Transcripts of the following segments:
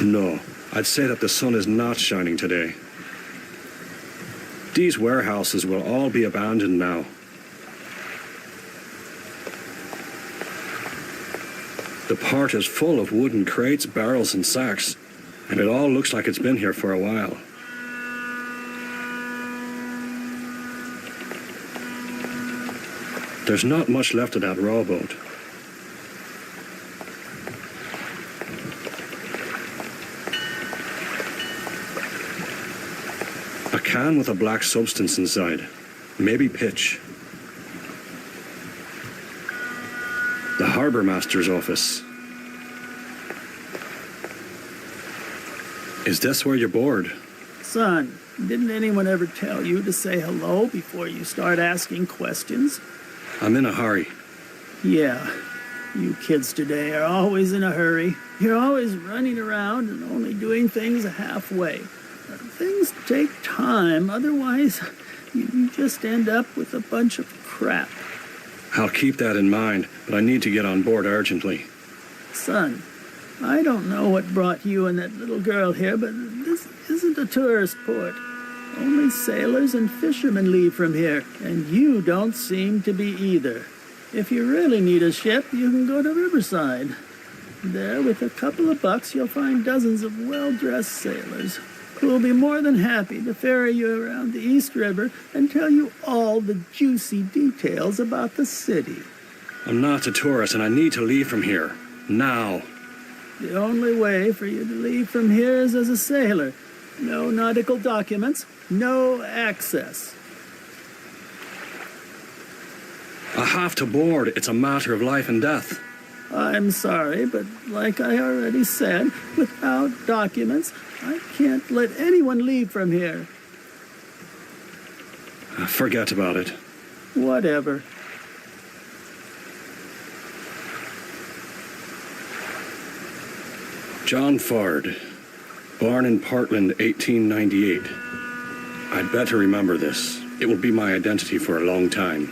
No, I'd say that the sun is not shining today. These warehouses will all be abandoned now. The part is full of wooden crates, barrels, and sacks, and it all looks like it's been here for a while. There's not much left of that rowboat. A can with a black substance inside. Maybe pitch. The harbour master's office. Is this where you're bored? Son, didn't anyone ever tell you to say hello before you start asking questions? I'm in a hurry. Yeah, you kids today are always in a hurry. You're always running around and only doing things halfway. Things take time, otherwise you just end up with a bunch of crap. I'll keep that in mind, but I need to get on board urgently. Son, I don't know what brought you and that little girl here, but this isn't a tourist port. Only sailors and fishermen leave from here, and you don't seem to be either. If you really need a ship, you can go to Riverside. There, with a couple of bucks, you'll find dozens of well-dressed sailors who will be more than happy to ferry you around the East River and tell you all the juicy details about the city. I'm not a tourist, and I need to leave from here. Now. The only way for you to leave from here is as a sailor. No nautical documents, no access. I have to board. It's a matter of life and death. I'm sorry, but like I already said, without documents, I can't let anyone leave from here. Forget about it. Whatever. John Ford, born in Portland, 1898. I'd better remember this. It will be my identity for a long time.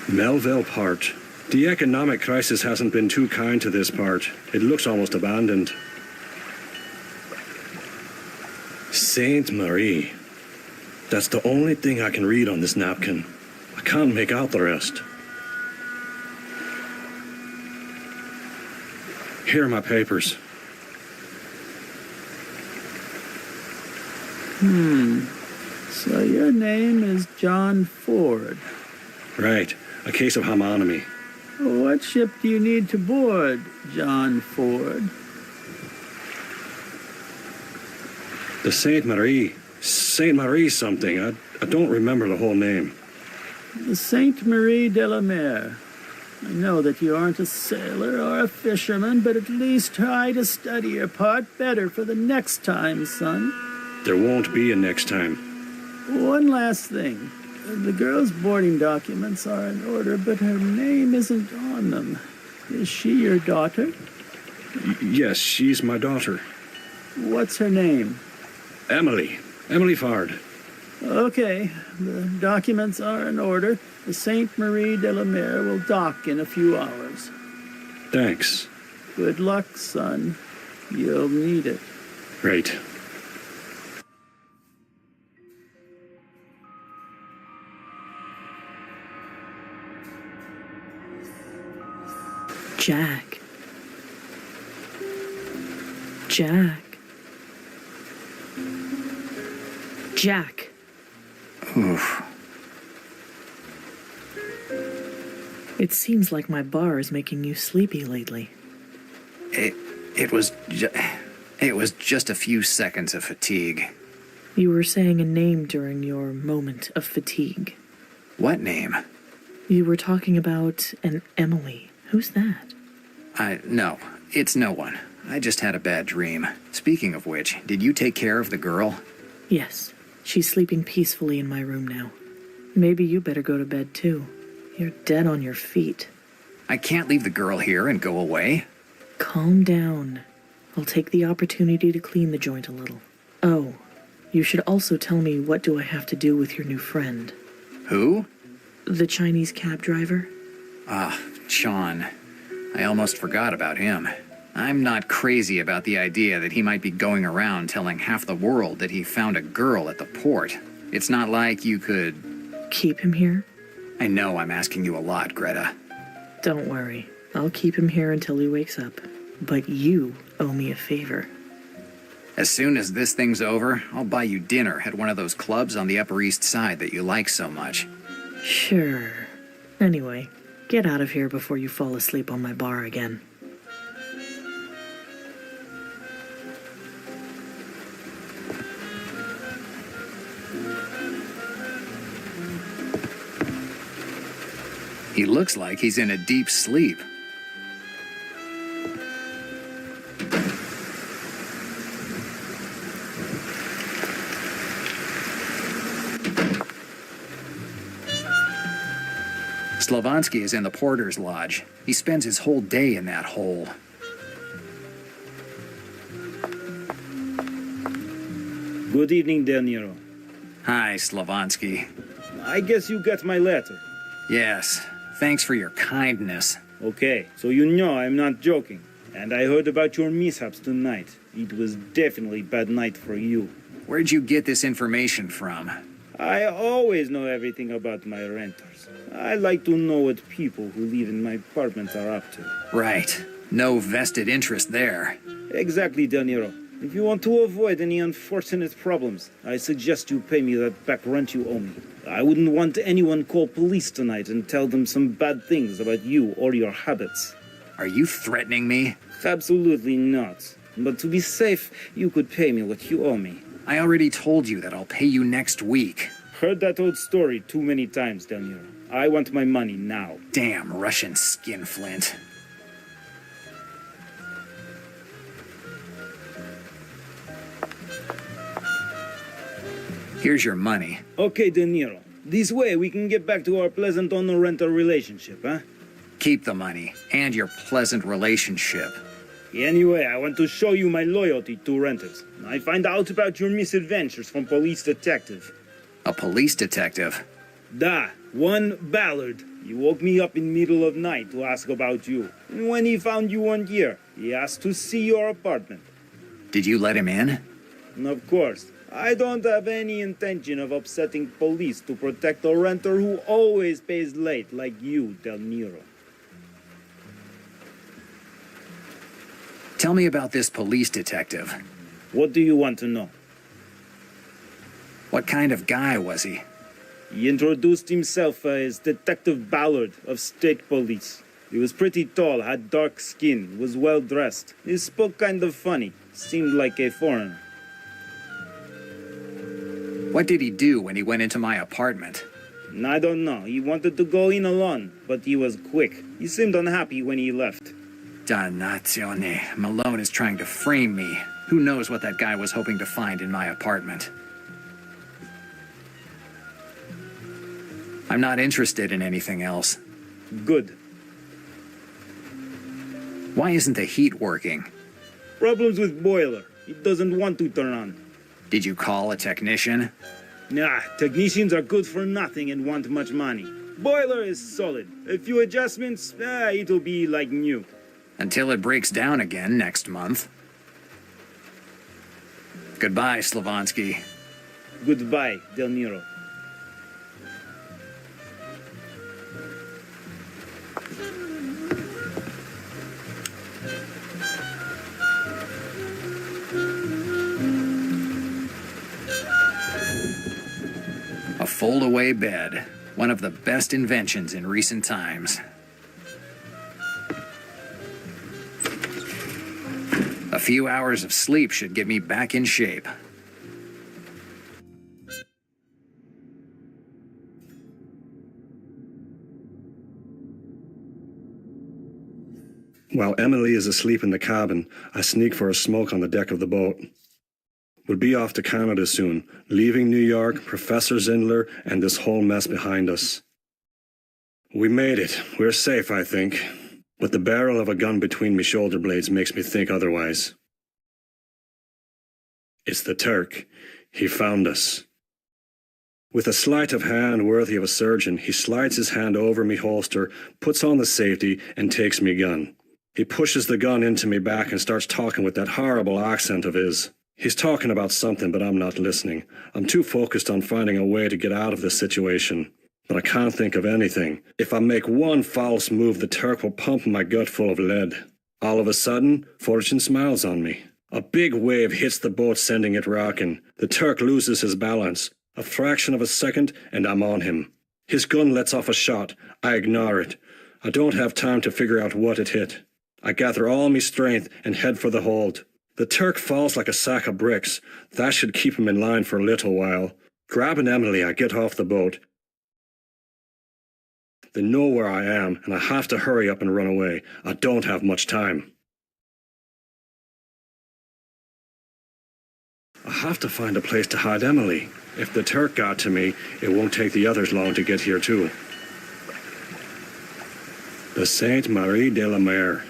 Melville Part. The economic crisis hasn't been too kind to this part. It looks almost abandoned. Sainte Marie. That's the only thing I can read on this napkin. I can't make out the rest. Here are my papers. So your name is John Ford. Right. A case of homonymity. What ship do you need to board, John Ford? The Sainte Marie. Sainte Marie something. I don't remember the whole name. The Sainte Marie de la Mer. I know that you aren't a sailor or a fisherman, but at least try to study your part better for the next time, son. There won't be a next time. One last thing. The girl's boarding documents are in order, but her name isn't on them. Is she your daughter? Yes, she's my daughter. What's her name? Emily. Emily Ford. Okay, the documents are in order. The Sainte Marie de la Mer will dock in a few hours. Thanks. Good luck, son. You'll need it. Great. Jack. Jack. Jack. Oof. It seems like my bar is making you sleepy lately. It was just a few seconds of fatigue. You were saying a name during your moment of fatigue. What name? You were talking about an Emily. Who's that? No, it's no one. I just had a bad dream. Speaking of which, did you take care of the girl? Yes, she's sleeping peacefully in my room now. Maybe you better go to bed too. You're dead on your feet. I can't leave the girl here and go away. Calm down. I'll take the opportunity to clean the joint a little. Oh, you should also tell me, what do I have to do with your new friend? Who? The Chinese cab driver? Sean. I almost forgot about him. I'm not crazy about the idea that he might be going around telling half the world that he found a girl at the port. It's not like you could... Keep him here? I know I'm asking you a lot, Greta. Don't worry. I'll keep him here until he wakes up. But you owe me a favor. As soon as this thing's over, I'll buy you dinner at one of those clubs on the Upper East Side that you like so much. Sure. Anyway, get out of here before you fall asleep on my bar again. He looks like he's in a deep sleep. Slavansky is in the porter's lodge. He spends his whole day in that hole. Good evening, De Niro. Hi, Slavansky. I guess you got my letter. Yes, thanks for your kindness. Okay, so you know I'm not joking. And I heard about your mishaps tonight. It was definitely a bad night for you. Where'd you get this information from? I always know everything about my renters. I like to know what people who live in my apartments are up to. Right. No vested interest there. Exactly, De Niro. If you want to avoid any unfortunate problems, I suggest you pay me that back rent you owe me. I wouldn't want anyone call police tonight and tell them some bad things about you or your habits. Are you threatening me? Absolutely not. But to be safe, you could pay me what you owe me. I already told you that I'll pay you next week. Heard that old story too many times, De Niro. I want my money now. Damn Russian skinflint. Here's your money. Okay, De Niro. This way we can get back to our pleasant owner-renter relationship, huh? Keep the money and your pleasant relationship. Anyway, I want to show you my loyalty to renters. I find out about your misadventures from police detective. A police detective? Da, one Ballard. He woke me up in middle of night to ask about you. And when he found you one year, he asked to see your apartment. Did you let him in? And of course, I don't have any intention of upsetting police to protect a renter who always pays late like you, Del Niro. Tell me about this police detective. What do you want to know? What kind of guy was he? He introduced himself as Detective Ballard of State Police. He was pretty tall, had dark skin, was well dressed. He spoke kind of funny, seemed like a foreigner. What did he do when he went into my apartment? I don't know. He wanted to go in alone, but he was quick. He seemed unhappy when he left. Dannazione. Malone is trying to frame me. Who knows what that guy was hoping to find in my apartment? I'm not interested in anything else. Good. Why isn't the heat working? Problems with boiler. It doesn't want to turn on. Did you call a technician? Nah, technicians are good for nothing and want much money. Boiler is solid. A few adjustments, it'll be like new. Until it breaks down again next month. Goodbye, Slavansky. Goodbye, Del Niro. A fold-away bed. One of the best inventions in recent times. A few hours of sleep should get me back in shape. While Emily is asleep in the cabin, I sneak for a smoke on the deck of the boat. We'll be off to Canada soon, leaving New York, Professor Zindler, and this whole mess behind us. We made it. We're safe, I think. But the barrel of a gun between me shoulder blades makes me think otherwise. It's the Turk. He found us. With a sleight of hand worthy of a surgeon, he slides his hand over me holster, puts on the safety, and takes me gun. He pushes the gun into me back and starts talking with that horrible accent of his. He's talking about something, but I'm not listening. I'm too focused on finding a way to get out of this situation. But I can't think of anything. If I make one false move, the Turk will pump my gut full of lead. All of a sudden, fortune smiles on me. A big wave hits the boat, sending it rocking. The Turk loses his balance. A fraction of a second, and I'm on him. His gun lets off a shot. I ignore it. I don't have time to figure out what it hit. I gather all my strength and head for the hold. The Turk falls like a sack of bricks. That should keep him in line for a little while. Grabbing Emily, I get off the boat. They know where I am, and I have to hurry up and run away. I don't have much time. I have to find a place to hide Emily. If the Turk got to me, it won't take the others long to get here too. The Sainte Marie de la Mer.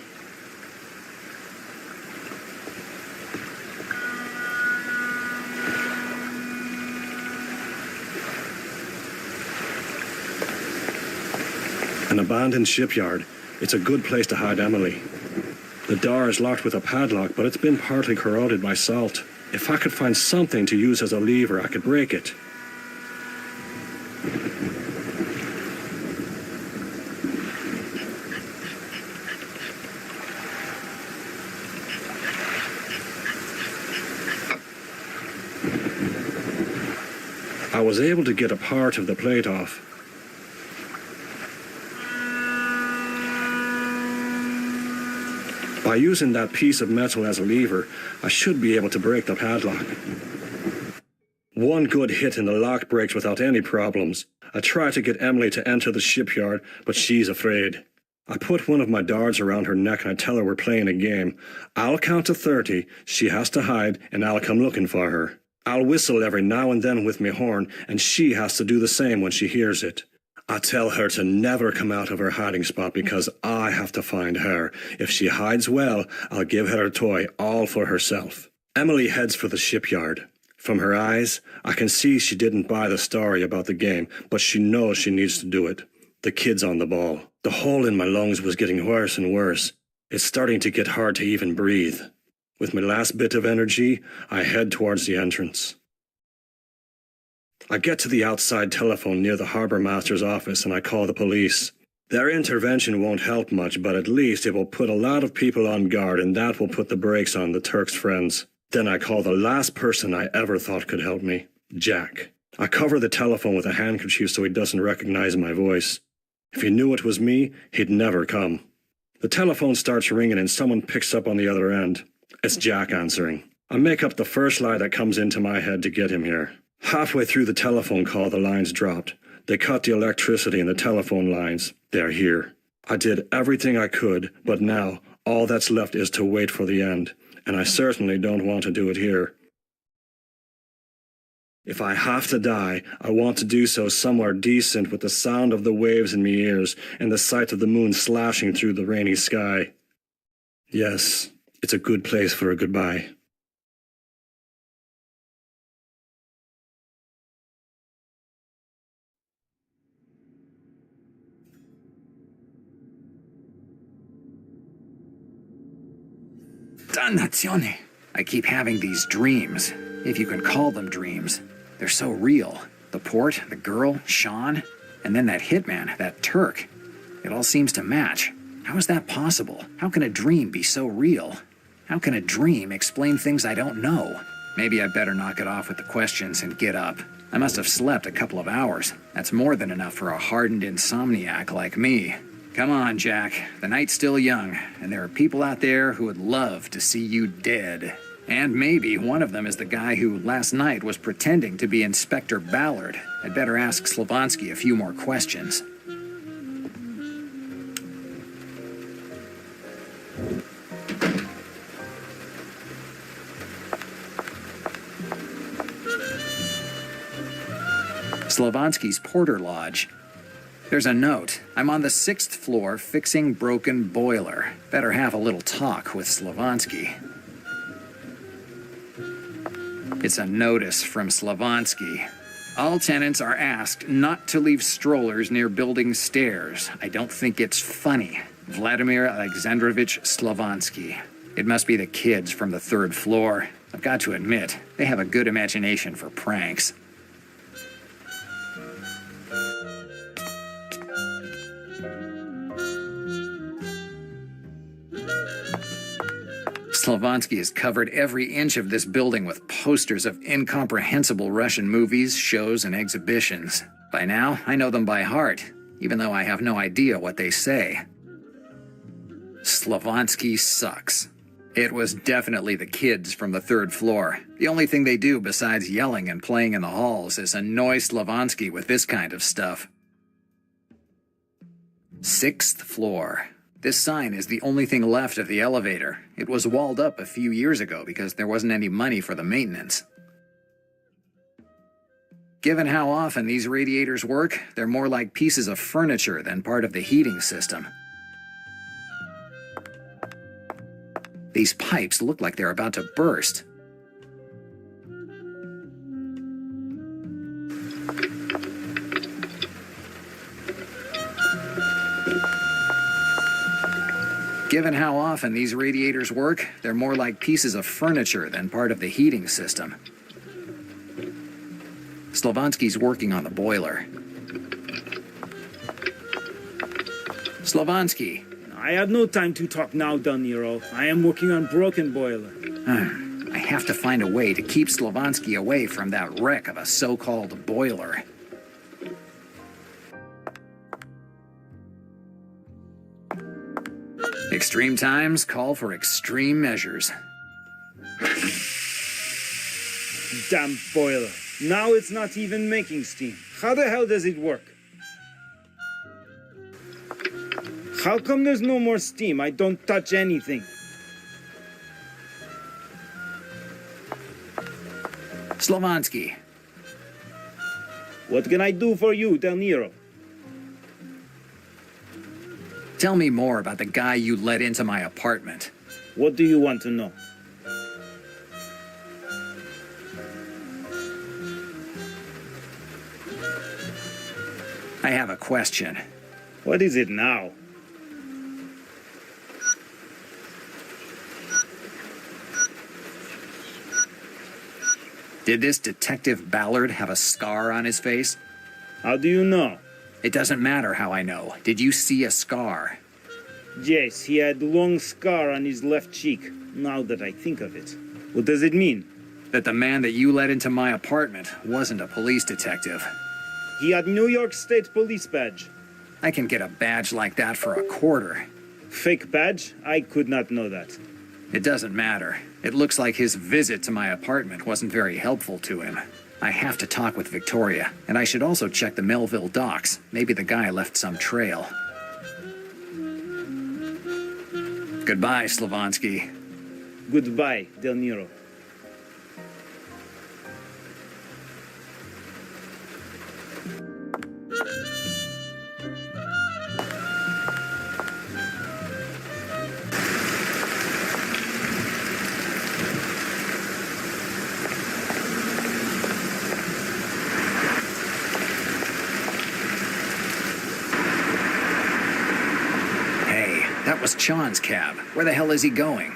An abandoned shipyard. It's a good place to hide Emily. The door is locked with a padlock, but it's been partly corroded by salt. If I could find something to use as a lever, I could break it. I was able to get a part of the plate off. By using that piece of metal as a lever, I should be able to break the padlock. One good hit and the lock breaks without any problems. I try to get Emily to enter the shipyard, but she's afraid. I put one of my darts around her neck and I tell her we're playing a game. I'll count to 30, she has to hide, and I'll come looking for her. I'll whistle every now and then with my horn, and she has to do the same when she hears it. I tell her to never come out of her hiding spot because I have to find her. If she hides well, I'll give her a toy all for herself. Emily heads for the shipyard. From her eyes, I can see she didn't buy the story about the game, but she knows she needs to do it. The kid's on the ball. The hole in my lungs was getting worse and worse. It's starting to get hard to even breathe. With my last bit of energy, I head towards the entrance. I get to the outside telephone near the harbour master's office and I call the police. Their intervention won't help much, but at least it will put a lot of people on guard and that will put the brakes on the Turk's friends. Then I call the last person I ever thought could help me, Jack. I cover the telephone with a handkerchief so he doesn't recognize my voice. If he knew it was me, he'd never come. The telephone starts ringing and someone picks up on the other end. It's Jack answering. I make up the first lie that comes into my head to get him here. Halfway through the telephone call, the lines dropped. They cut the electricity in the telephone lines. They're here. I did everything I could, but now all that's left is to wait for the end, and I certainly don't want to do it here. If I have to die, I want to do so somewhere decent with the sound of the waves in my ears and the sight of the moon slashing through the rainy sky. Yes, it's a good place for a goodbye. Dannazione! I keep having these dreams, if you can call them dreams. They're so real. The port, the girl, Sean, and then that hitman, that Turk. It all seems to match. How is that possible? How can a dream be so real? How can a dream explain things I don't know? Maybe I better knock it off with the questions and get up. I must have slept a couple of hours. That's more than enough for a hardened insomniac like me. Come on, Jack. The night's still young, and there are people out there who would love to see you dead. And maybe one of them is the guy who last night was pretending to be Inspector Ballard. I'd better ask Slavonsky a few more questions. Slavonsky's Porter Lodge. There's a note. I'm on the 6th floor fixing broken boiler. Better have a little talk with Slavonsky. It's a notice from Slavonsky. All tenants are asked not to leave strollers near building stairs. I don't think it's funny. Vladimir Alexandrovich Slavonsky. It must be the kids from the 3rd floor. I've got to admit, they have a good imagination for pranks. Slavonsky has covered every inch of this building with posters of incomprehensible Russian movies, shows, and exhibitions. By now, I know them by heart, even though I have no idea what they say. Slavonsky sucks. It was definitely the kids from the 3rd floor. The only thing they do besides yelling and playing in the halls is annoy Slavonsky with this kind of stuff. 6th floor. This sign is the only thing left of the elevator. It was walled up a few years ago because there wasn't any money for the maintenance. Given how often these radiators work, they're more like pieces of furniture than part of the heating system. These pipes look like they're about to burst. Given how often these radiators work, they're more like pieces of furniture than part of the heating system. Slavonsky's working on the boiler. Slavonsky. I have no time to talk now, Del Nero. I am working on broken boiler. I have to find a way to keep Slavonsky away from that wreck of a so-called boiler. Extreme times call for extreme measures. Damn boiler. Now it's not even making steam. How the hell does it work? How come there's no more steam? I don't touch anything. Slavonsky. What can I do for you, Del Nero? Tell me more about the guy you let into my apartment. What do you want to know? I have a question. What is it now? Did this Detective Ballard have a scar on his face? How do you know? It doesn't matter how I know. Did you see a scar? Yes, he had a long scar on his left cheek, now that I think of it. What does it mean? That the man that you let into my apartment wasn't a police detective. He had New York State Police badge. I can get a badge like that for a quarter. Fake badge? I could not know that. It doesn't matter. It looks like his visit to my apartment wasn't very helpful to him. I have to talk with Victoria, and I should also check the Melville docks. Maybe the guy left some trail. Goodbye, Slavonsky. Goodbye, Del Nero. That was Chan's cab. Where the hell is he going?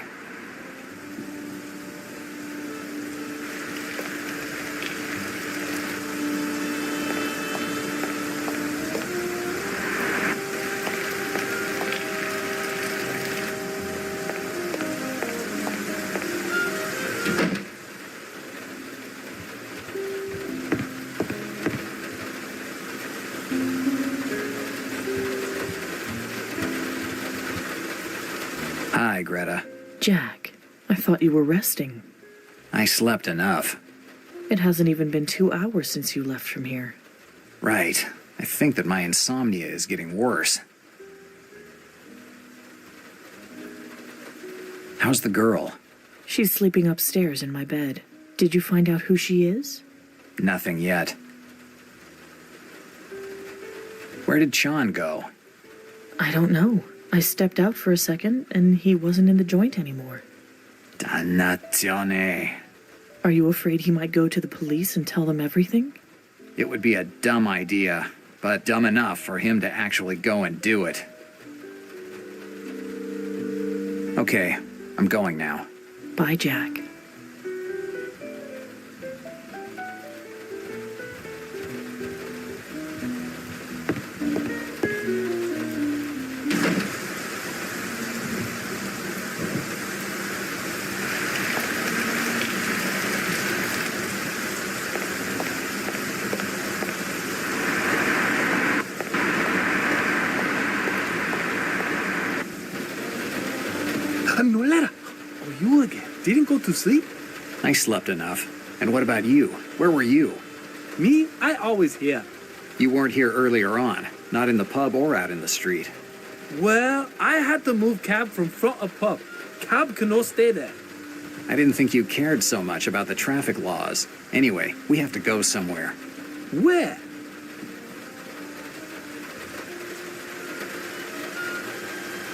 Hi, Greta. Jack, I thought you were resting. I slept enough. It hasn't even been 2 hours since you left from here. Right. I think that my insomnia is getting worse. How's the girl? She's sleeping upstairs in my bed. Did you find out who she is? Nothing yet. Where did Sean go? I don't know. I stepped out for a second, and he wasn't in the joint anymore. Dannazione. Are you afraid he might go to the police and tell them everything? It would be a dumb idea, but dumb enough for him to actually go and do it. Okay, I'm going now. Bye, Jack. Noir, oh, you again? Didn't go to sleep? I slept enough. And what about you? Where were you? Me? I always here. You weren't here earlier on, not in the pub or out in the street. Well, I had to move cab from front of pub. Cab cannot stay there. I didn't think you cared so much about the traffic laws. Anyway, we have to go somewhere. Where?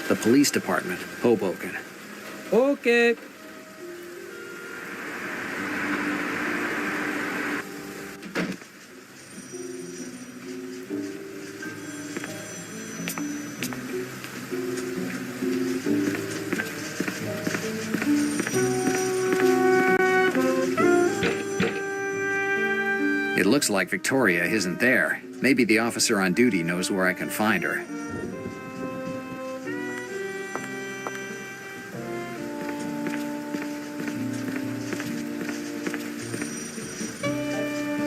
The police department, Hoboken. Okay. It looks like Victoria isn't there. Maybe the officer on duty knows where I can find her.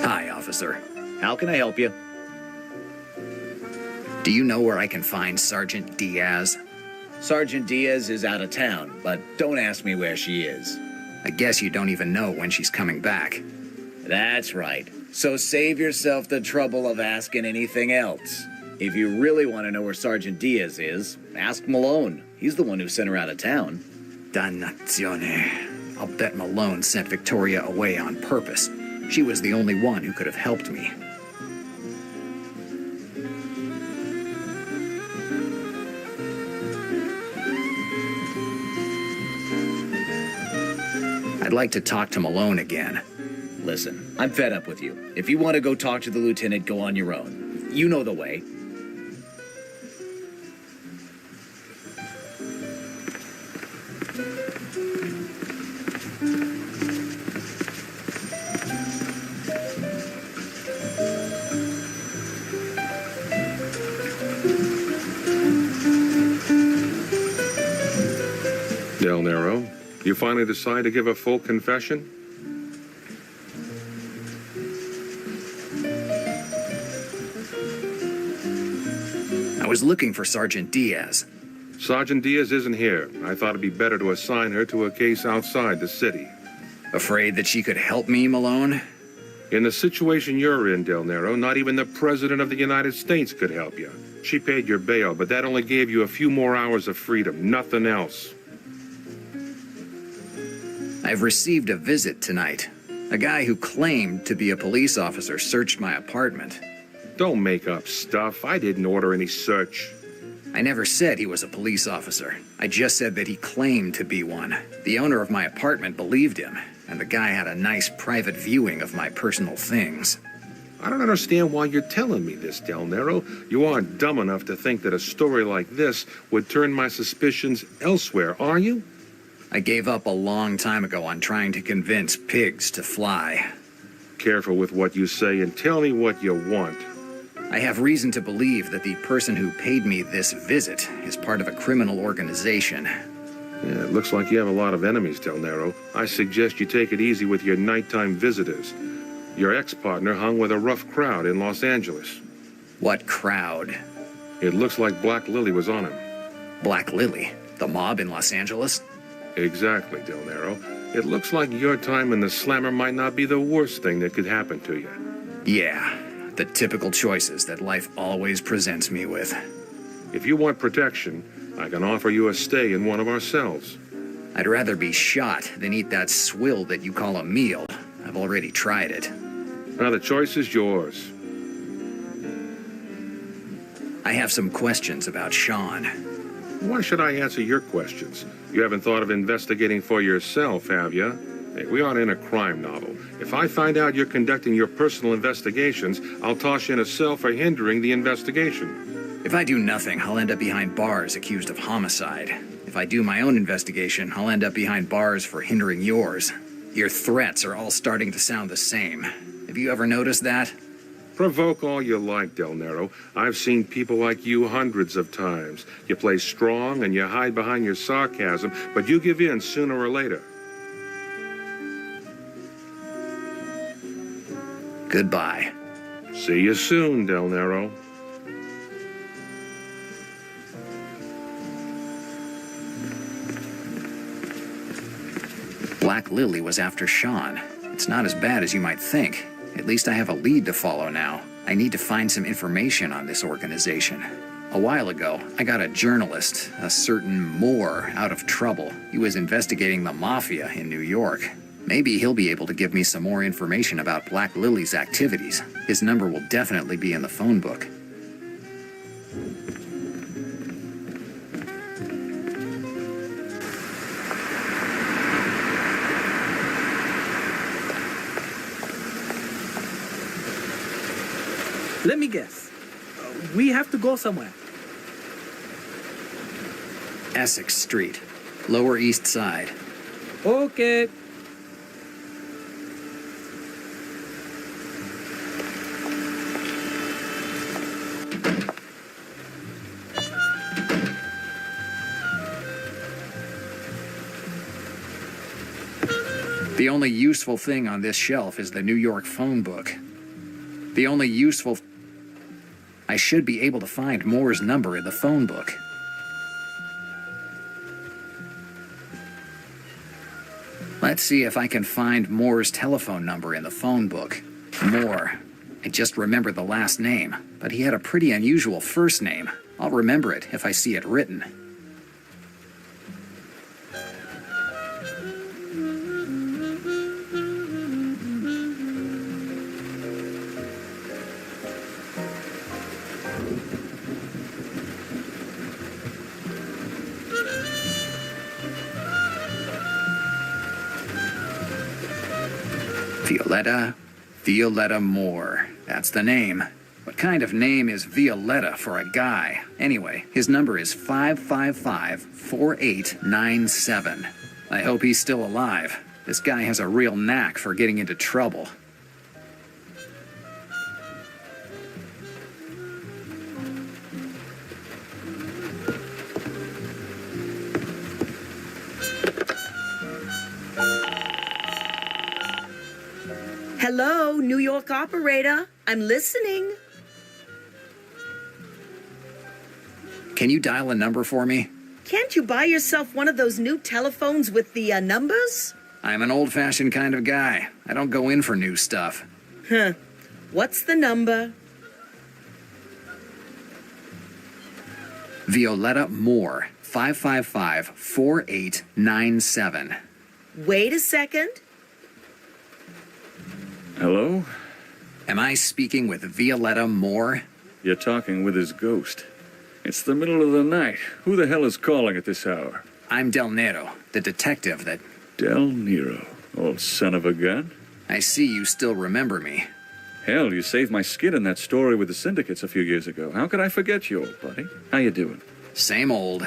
Hi, officer. How can I help you? Do you know where I can find Sergeant Diaz? Sergeant Diaz is out of town, but don't ask me where she is. I guess you don't even know when she's coming back. That's right. So save yourself the trouble of asking anything else. If you really want to know where Sergeant Diaz is, ask Malone. He's the one who sent her out of town. Dannazione. I'll bet Malone sent Victoria away on purpose. She was the only one who could have helped me. I'd like to talk to Malone again. Listen, I'm fed up with you. If you want to go talk to the lieutenant, go on your own. You know the way. Del Nero, you finally decide to give a full confession? I was looking for Sergeant Diaz. Sergeant Diaz isn't here. I thought it'd be better to assign her to a case outside the city. Afraid that she could help me, Malone? In the situation you're in, Del Nero, not even the President of the United States could help you. She paid your bail, but that only gave you a few more hours of freedom, nothing else. I've received a visit tonight. A guy who claimed to be a police officer searched my apartment. Don't make up stuff. I didn't order any search. I never said he was a police officer. I just said that he claimed to be one. The owner of my apartment believed him, and the guy had a nice private viewing of my personal things. I don't understand why you're telling me this, Del Nero. You aren't dumb enough to think that a story like this would turn my suspicions elsewhere, are you? I gave up a long time ago on trying to convince pigs to fly. Careful with what you say and tell me what you want. I have reason to believe that the person who paid me this visit is part of a criminal organization. Yeah, it looks like you have a lot of enemies, Del Nero. I suggest you take it easy with your nighttime visitors. Your ex-partner hung with a rough crowd in Los Angeles. What crowd? It looks like Black Lily was on him. Black Lily? The mob in Los Angeles? Exactly, Del Nero. It looks like your time in the slammer might not be the worst thing that could happen to you. Yeah, the typical choices that life always presents me with. If you want protection, I can offer you a stay in one of our cells. I'd rather be shot than eat that swill that you call a meal. I've already tried it. Now the choice is yours. I have some questions about Sean. Why should I answer your questions? You haven't thought of investigating for yourself, have you? Hey, we aren't in a crime novel. If I find out you're conducting your personal investigations, I'll toss you in a cell for hindering the investigation. If I do nothing, I'll end up behind bars accused of homicide. If I do my own investigation, I'll end up behind bars for hindering yours. Your threats are all starting to sound the same. Have you ever noticed that? Provoke all you like, Del Nero. I've seen people like you hundreds of times. You play strong and you hide behind your sarcasm, but you give in sooner or later. Goodbye. See you soon, Del Nero. Black Lily was after Sean. It's not as bad as you might think. At least I have a lead to follow now. I need to find some information on this organization. A while ago, I got a journalist, a certain Moore, out of trouble. He was investigating the Mafia in New York. Maybe he'll be able to give me some more information about Black Lily's activities. His number will definitely be in the phone book. Let me guess. We have to go somewhere. Essex Street, Lower East Side. Okay. The only useful thing on this shelf is the New York phone book. The only useful... I should be able to find Moore's number in the phone book. Let's see if I can find Moore's telephone number in the phone book. Moore. I just remembered the last name, but he had a pretty unusual first name. I'll remember it if I see it written. Violetta Moore. That's the name. What kind of name is Violetta for a guy? Anyway, his number is 555-4897. I hope he's still alive. This guy has a real knack for getting into trouble. Hello, New York operator. I'm listening. Can you dial a number for me? Can't you buy yourself one of those new telephones with the numbers? I'm an old-fashioned kind of guy. I don't go in for new stuff. Huh. What's the number? Violetta Moore, 555-4897. Wait a second. Hello? Am I speaking with Violetta Moore? You're talking with his ghost. It's the middle of the night. Who the hell is calling at this hour? I'm Del Nero, the detective that... Del Nero, old son of a gun. I see you still remember me. Hell, you saved my skin in that story with the syndicates a few years ago. How could I forget you, old buddy? How you doing? Same old.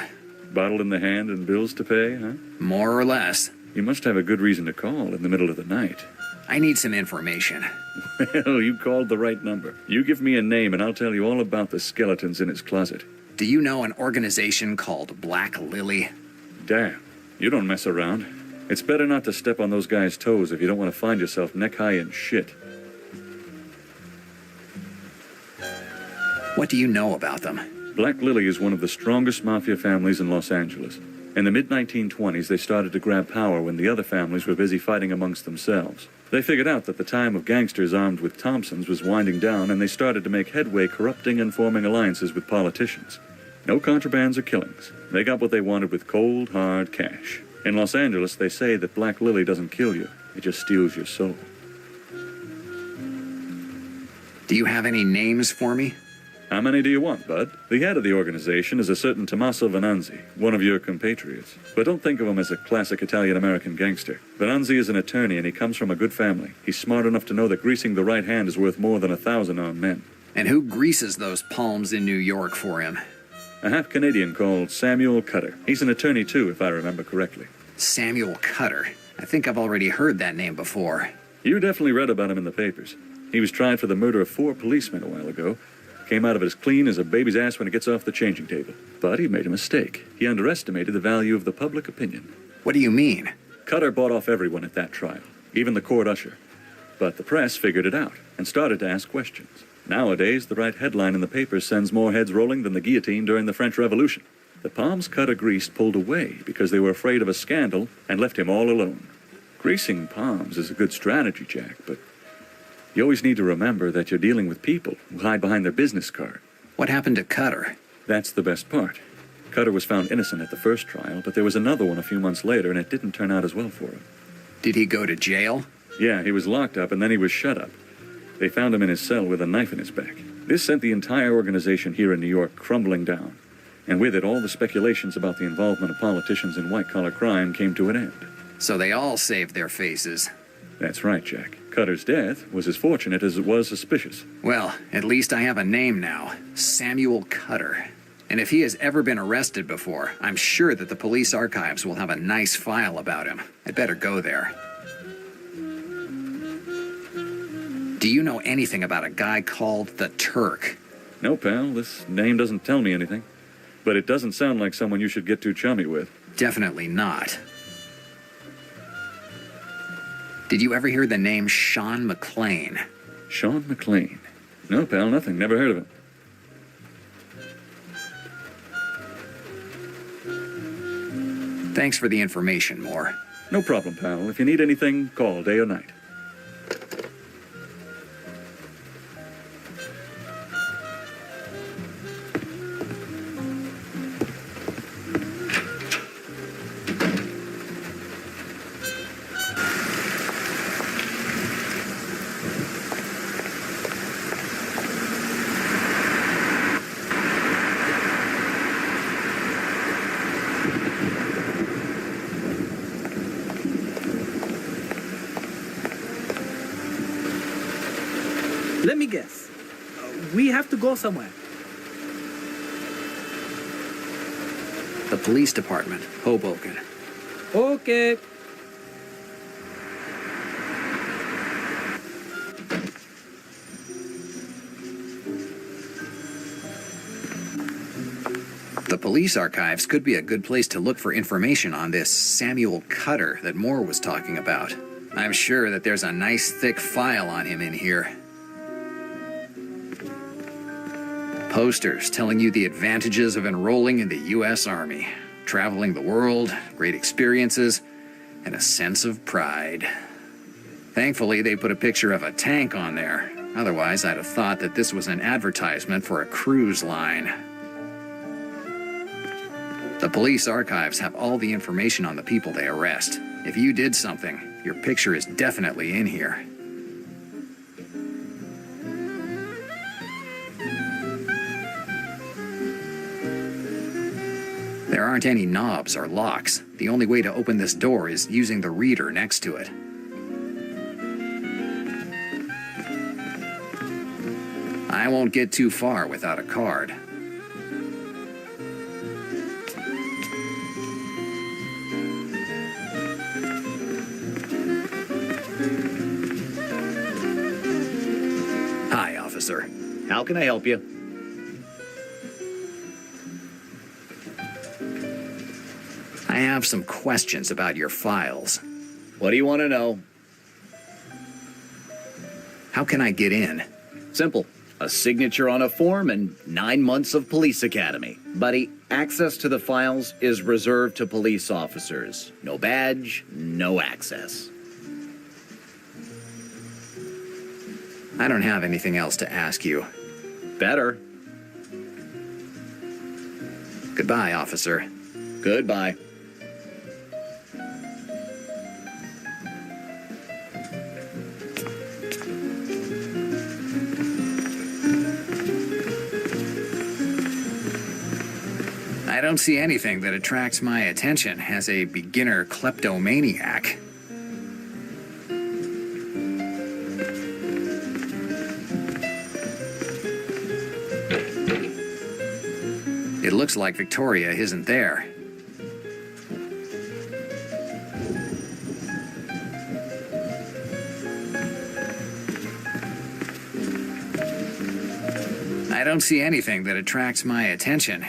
Bottle in the hand and bills to pay, huh? More or less. You must have a good reason to call in the middle of the night. I need some information. Well, you called the right number. You give me a name and I'll tell you all about the skeletons in his closet. Do you know an organization called Black Lily? Damn, you don't mess around. It's better not to step on those guys' toes if you don't want to find yourself neck-high in shit. What do you know about them? Black Lily is one of the strongest mafia families in Los Angeles. In the mid-1920s, they started to grab power when the other families were busy fighting amongst themselves. They figured out that the time of gangsters armed with Thompsons was winding down, and they started to make headway corrupting and forming alliances with politicians. No contrabands or killings. They got what they wanted with cold, hard cash. In Los Angeles, they say that Black Lily doesn't kill you. It just steals your soul. Do you have any names for me? How many do you want, bud? The head of the organization is a certain Tommaso Venanzi, one of your compatriots. But don't think of him as a classic Italian-American gangster. Venanzi is an attorney and he comes from a good family. He's smart enough to know that greasing the right hand is worth more than 1,000 armed men. And who greases those palms in New York for him? A half-Canadian called Samuel Cutter. He's an attorney, too, if I remember correctly. Samuel Cutter. I think I've already heard that name before. You definitely read about him in the papers. He was tried for the murder of 4 policemen a while ago. Came out of it as clean as a baby's ass when it gets off the changing table. But he made a mistake. He underestimated the value of the public opinion. What do you mean? Cutter bought off everyone at that trial, even the court usher. But the press figured it out and started to ask questions. Nowadays, the right headline in the paper sends more heads rolling than the guillotine during the French Revolution. The palms Cutter greased pulled away because they were afraid of a scandal and left him all alone. Greasing palms is a good strategy, Jack, but you always need to remember that you're dealing with people who hide behind their business card. What happened to Cutter? That's the best part. Cutter was found innocent at the first trial, but there was another one a few months later, and it didn't turn out as well for him. Did he go to jail? Yeah, he was locked up, and then he was shut up. They found him in his cell with a knife in his back. This sent the entire organization here in New York crumbling down. And with it, all the speculations about the involvement of politicians in white-collar crime came to an end. So they all saved their faces. That's right, Jack. Cutter's death was as fortunate as it was suspicious. Well, at least I have a name now. Samuel Cutter. And if he has ever been arrested before, I'm sure that the police archives will have a nice file about him. I'd better go there. Do you know anything about a guy called the Turk? No, pal, this name doesn't tell me anything. But it doesn't sound like someone you should get too chummy with. Definitely not. Did you ever hear the name Sean McLean? Sean McLean? No, pal, nothing. Never heard of him. Thanks for the information, Moore. No problem, pal. If you need anything, call day or night. Let me guess. We have to go somewhere. The police department, Hoboken. Okay. The police archives could be a good place to look for information on this Samuel Cutter that Moore was talking about. I'm sure that there's a nice thick file on him in here. Posters telling you the advantages of enrolling in the U.S. Army, traveling the world, great experiences, and a sense of pride. Thankfully, they put a picture of a tank on there. Otherwise, I'd have thought that this was an advertisement for a cruise line. The police archives have all the information on the people they arrest. If you did something, your picture is definitely in here. There aren't any knobs or locks. The only way to open this door is using the reader next to it. I won't get too far without a card. Hi, officer. How can I help you? I have some questions about your files. What do you want to know? How can I get in? Simple. A signature on a form and 9 months of police academy. Buddy, access to the files is reserved to police officers. No badge, no access. I don't have anything else to ask you. Better. Goodbye, officer. Goodbye. I don't see anything that attracts my attention as a beginner kleptomaniac. It looks like Victoria isn't there. I don't see anything that attracts my attention.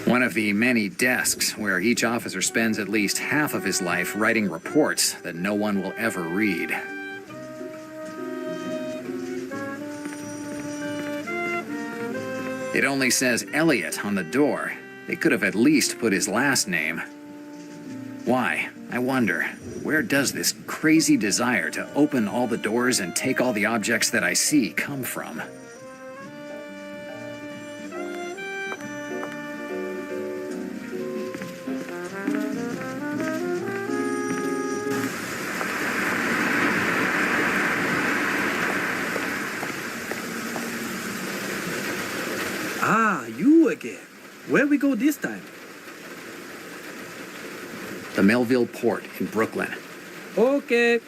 One of the many desks where each officer spends at least half of his life writing reports that no one will ever read. It only says Elliot on the door. They could have at least put his last name. Why? I wonder, where does this crazy desire to open all the doors and take all the objects that I see come from? Ah, you again. Where we go this time? The Melville Port in Brooklyn. Okay.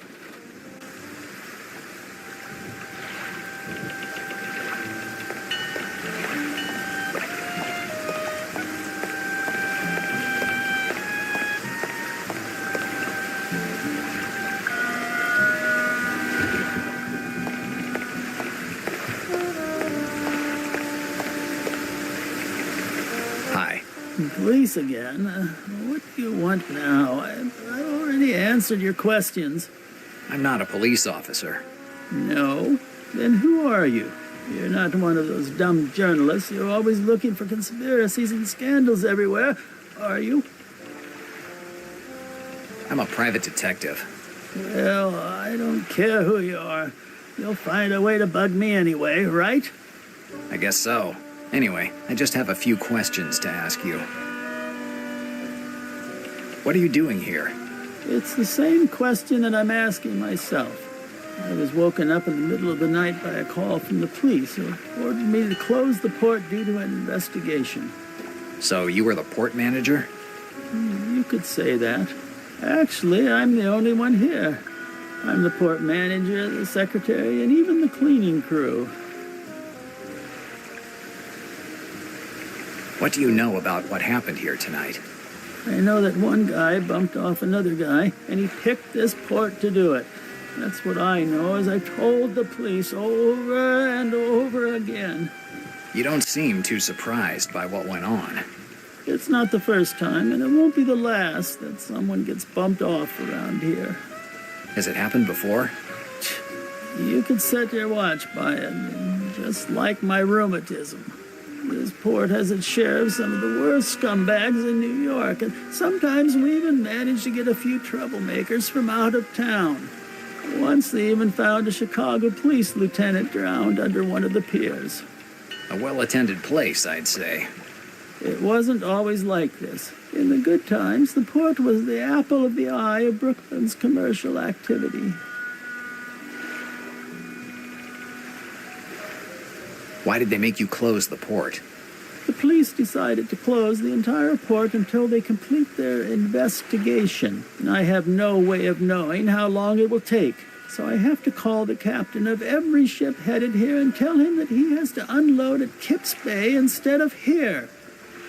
Hi. Police again? What do you want now? I already answered your questions. I'm not a police officer. No? Then who are you? You're not one of those dumb journalists. You're always looking for conspiracies and scandals everywhere, are you? I'm a private detective. Well, I don't care who you are. You'll find a way to bug me anyway, right? I guess so. Anyway, I just have a few questions to ask you. What are you doing here? It's the same question that I'm asking myself. I was woken up in the middle of the night by a call from the police who ordered me to close the port due to an investigation. So you were the port manager? You could say that. Actually, I'm the only one here. I'm the port manager, the secretary, and even the cleaning crew. What do you know about what happened here tonight? I know that one guy bumped off another guy, and he picked this port to do it. That's what I know, as I've told the police over and over again. You don't seem too surprised by what went on. It's not the first time, and it won't be the last, that someone gets bumped off around here. Has it happened before? You could set your watch by it, just like my rheumatism. This port has its share of some of the worst scumbags in New York, and sometimes we even manage to get a few troublemakers from out of town. Once they even found a Chicago police lieutenant drowned under one of the piers. A well-attended place, I'd say. It wasn't always like this. In the good times, the port was the apple of the eye of Brooklyn's commercial activity. Why did they make you close the port? The police decided to close the entire port until they complete their investigation. And I have no way of knowing how long it will take. So I have to call the captain of every ship headed here and tell him that he has to unload at Kips Bay instead of here.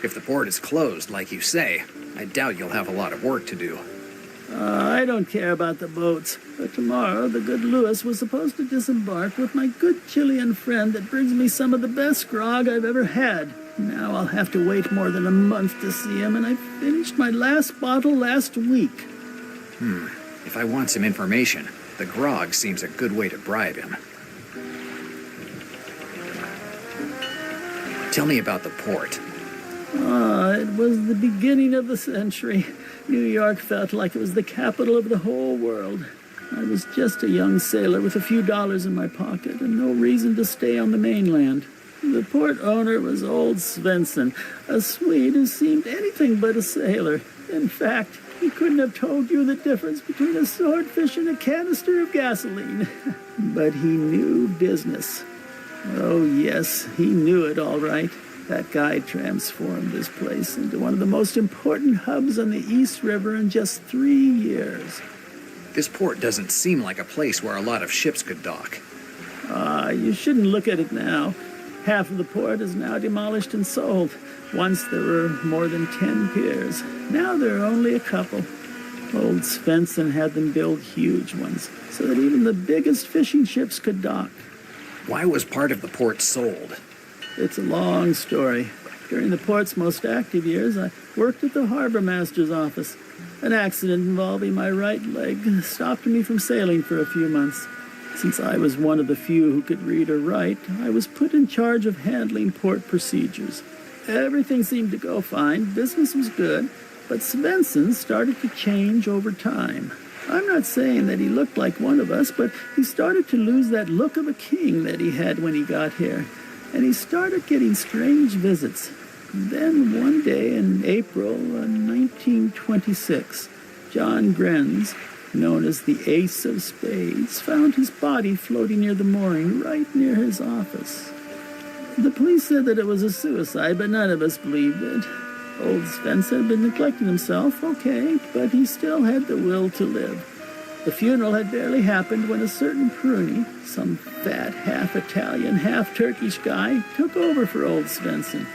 If the port is closed, like you say, I doubt you'll have a lot of work to do. I don't care about the boats. But tomorrow, the good Lewis was supposed to disembark with my good Chilean friend that brings me some of the best grog I've ever had. Now I'll have to wait more than a month to see him, and I finished my last bottle last week. If I want some information, the grog seems a good way to bribe him. Tell me about the port. It was the beginning of the century. New York felt like it was the capital of the whole world. I was just a young sailor with a few dollars in my pocket and no reason to stay on the mainland. The port owner was old Svensson, a Swede who seemed anything but a sailor. In fact, he couldn't have told you the difference between a swordfish and a canister of gasoline. But he knew business. Oh, yes, he knew it all right. That guy transformed this place into one of the most important hubs on the East River in just 3 years. This port doesn't seem like a place where a lot of ships could dock. You shouldn't look at it now. Half of the port is now demolished and sold. Once there were more than 10 piers. Now there are only a couple. Old Svensson had them build huge ones, so that even the biggest fishing ships could dock. Why was part of the port sold? It's a long story. During the port's most active years, I worked at the harbor master's office. An accident involving my right leg stopped me from sailing for a few months. Since I was one of the few who could read or write, I was put in charge of handling port procedures. Everything seemed to go fine, business was good, but Svensson started to change over time. I'm not saying that he looked like one of us, but he started to lose that look of a king that he had when he got here. And he started getting strange visits. Then one day in April 1926, John Grenz, known as the Ace of Spades, found his body floating near the mooring right near his office. The police said that it was a suicide, but none of us believed it. Old Svensson had been neglecting himself, okay, but he still had the will to live. The funeral had barely happened when a certain Pruney, some fat, half-Italian, half-Turkish guy, took over for old Svensson.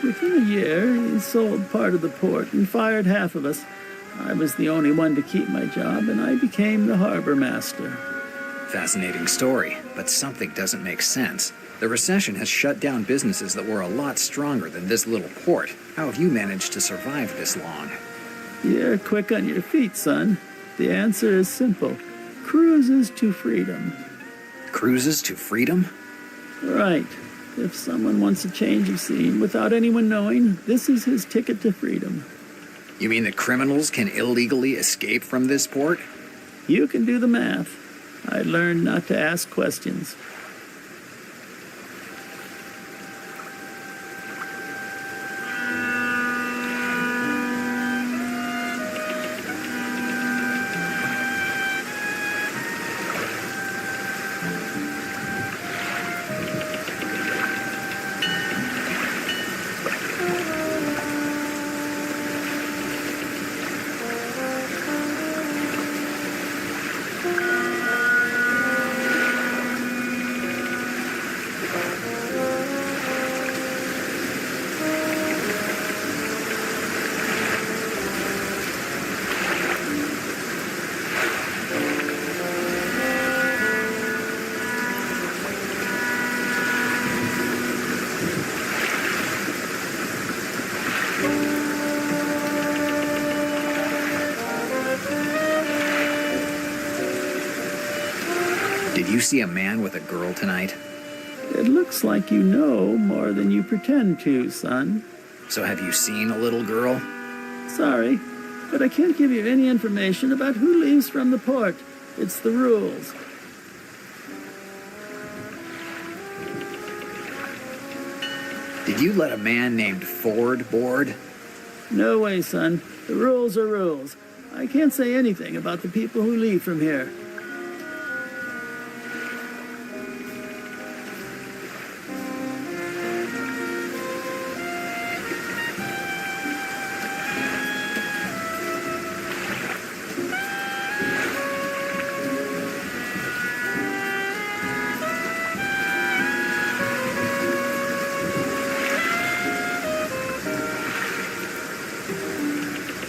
Within a year, he sold part of the port and fired half of us. I was the only one to keep my job, and I became the harbor master. Fascinating story, but something doesn't make sense. The recession has shut down businesses that were a lot stronger than this little port. How have you managed to survive this long? You're quick on your feet, son. The answer is simple. Cruises to freedom. Cruises to freedom? Right. If someone wants a change of scene without anyone knowing, this is his ticket to freedom. You mean that criminals can illegally escape from this port? You can do the math. I learned not to ask questions. Did you see a man with a girl tonight? It looks like you know more than you pretend to, son. So have you seen a little girl? Sorry, but I can't give you any information about who leaves from the port. It's the rules. Did you let a man named Ford board? No way, son. The rules are rules. I can't say anything about the people who leave from here.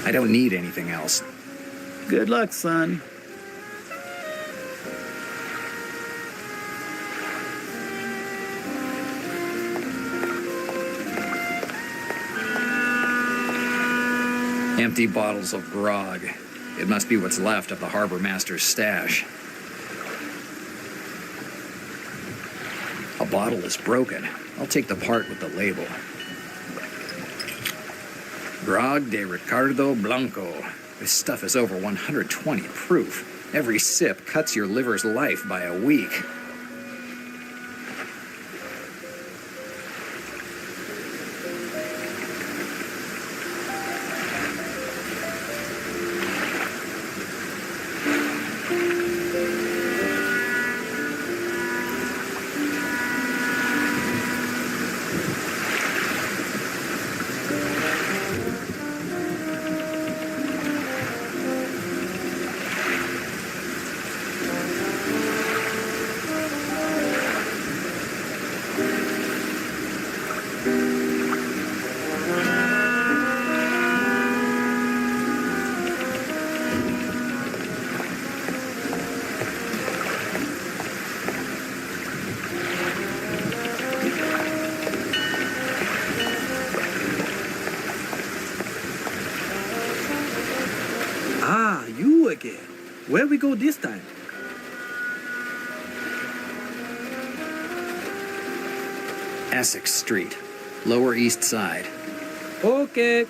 I don't need anything else. Good luck, son. Empty bottles of grog. It must be what's left of the harbor master's stash. A bottle is broken. I'll take the part with the label. Grog de Ricardo Blanco. This stuff is over 120 proof. Every sip cuts your liver's life by a week. again. Where we go this time? Essex Street, Lower East Side. Okay.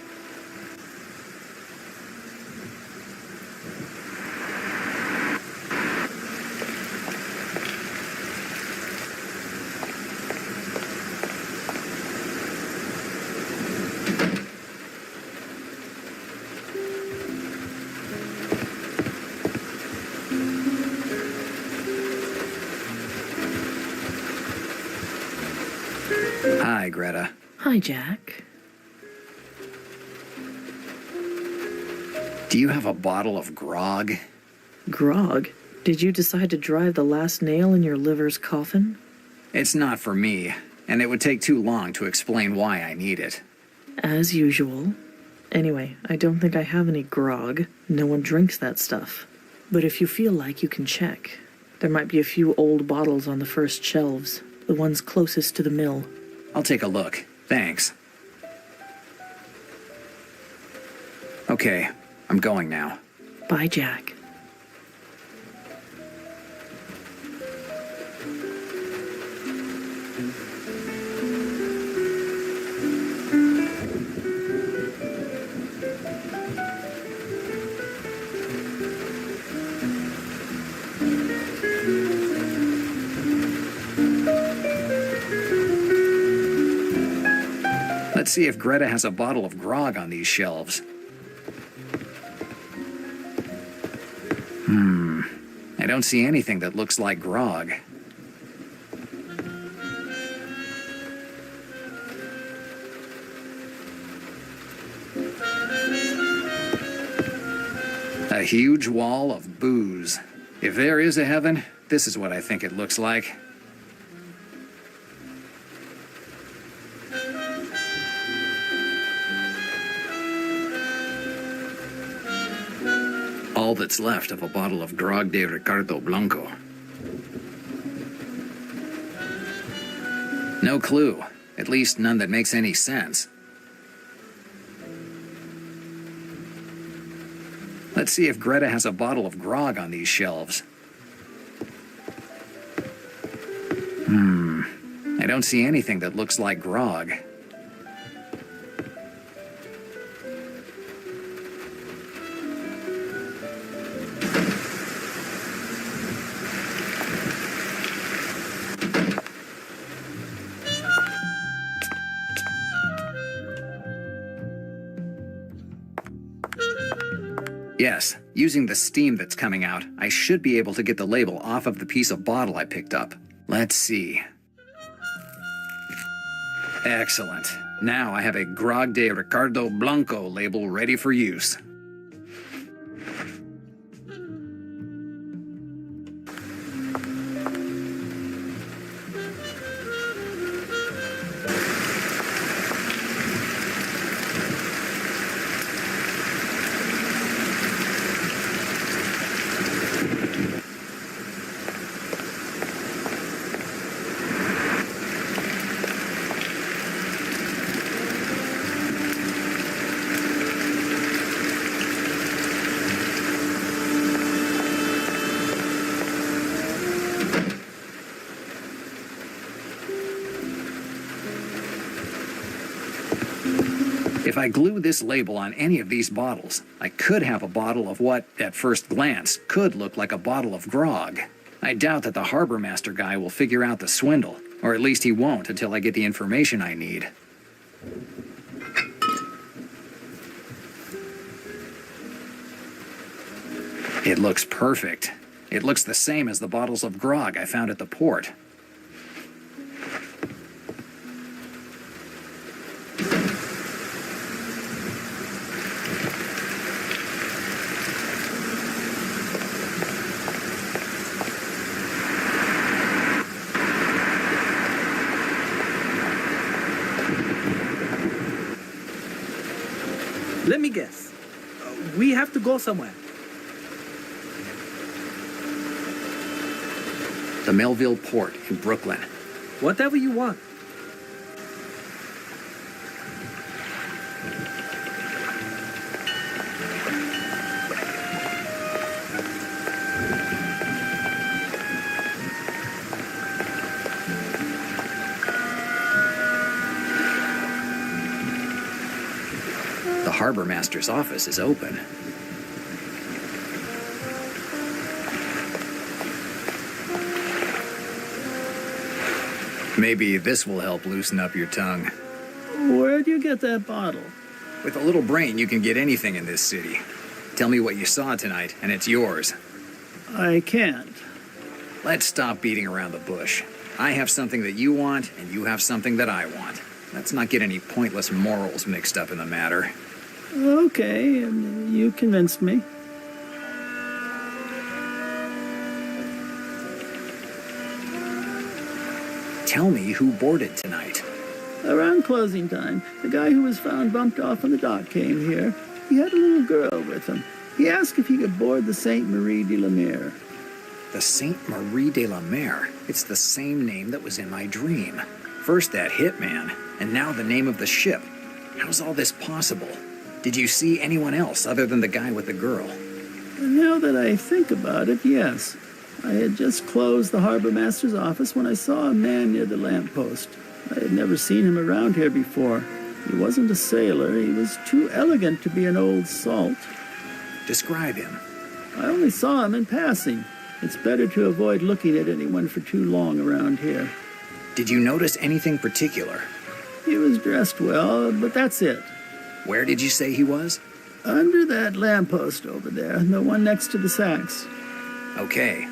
Hi, Greta. Hi, Jack. Do you have a bottle of grog? Grog? Did you decide to drive the last nail in your liver's coffin? It's not for me, and it would take too long to explain why I need it. As usual. Anyway, I don't think I have any grog. No one drinks that stuff. But if you feel like, you can check. There might be a few old bottles on the first shelves, the ones closest to the mill. I'll take a look. Thanks. Okay, I'm going now. Bye, Jack. Let's see if Greta has a bottle of grog on these shelves. I don't see anything that looks like grog. A huge wall of booze. If there is a heaven, this is what I think it looks like. All that's left of a bottle of Grog de Ricardo Blanco. No clue. At least none that makes any sense. Let's see if Greta has a bottle of grog on these shelves. I don't see anything that looks like grog. Yes, using the steam that's coming out, I should be able to get the label off of the piece of bottle I picked up. Let's see. Excellent. Now I have a Grog de Ricardo Blanco label ready for use. If I glue this label on any of these bottles, I could have a bottle of what, at first glance, could look like a bottle of grog. I doubt that the harbor master guy will figure out the swindle, or at least he won't until I get the information I need. It looks perfect. It looks the same as the bottles of grog I found at the port. Let me guess. We have to go somewhere. The Melville Port in Brooklyn. Whatever you want. harbor master's office is open. Maybe this will help loosen up your tongue. Where'd you get that bottle? With a little brain, you can get anything in this city. Tell me what you saw tonight, and it's yours. I can't. Let's stop beating around the bush. I have something that you want, and you have something that I want. Let's not get any pointless morals mixed up in the matter. Okay, you convinced me. Tell me who boarded tonight. Around closing time, the guy who was found bumped off on the dock came here. He had a little girl with him. He asked if he could board the Sainte Marie de la Mer. The Sainte Marie de la Mer. It's the same name that was in my dream. First that hitman, and now the name of the ship. How's all this possible? Did you see anyone else other than the guy with the girl? Now that I think about it, yes. I had just closed the harbor master's office when I saw a man near the lamppost. I had never seen him around here before. He wasn't a sailor. He was too elegant to be an old salt. Describe him. I only saw him in passing. It's better to avoid looking at anyone for too long around here. Did you notice anything particular? He was dressed well, but that's it. Where did you say he was? Under that lamppost over there, the one next to the sacks. Okay.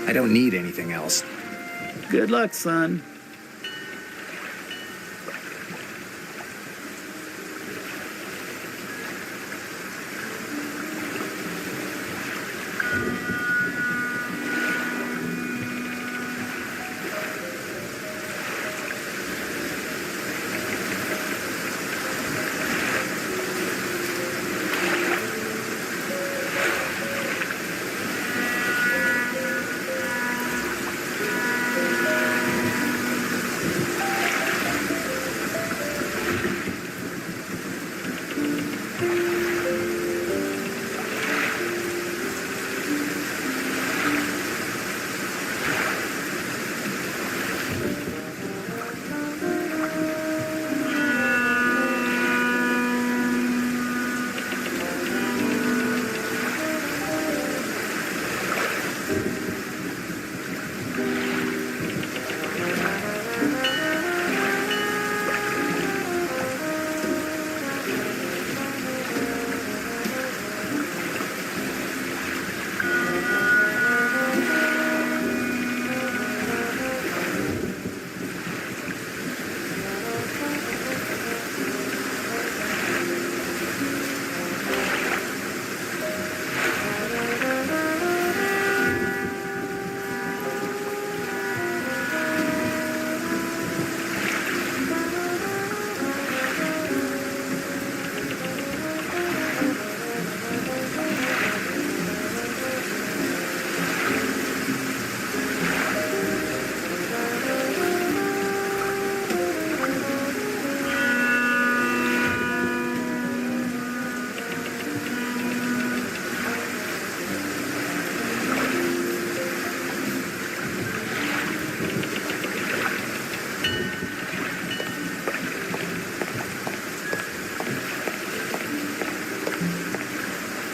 I don't need anything else. Good luck, son.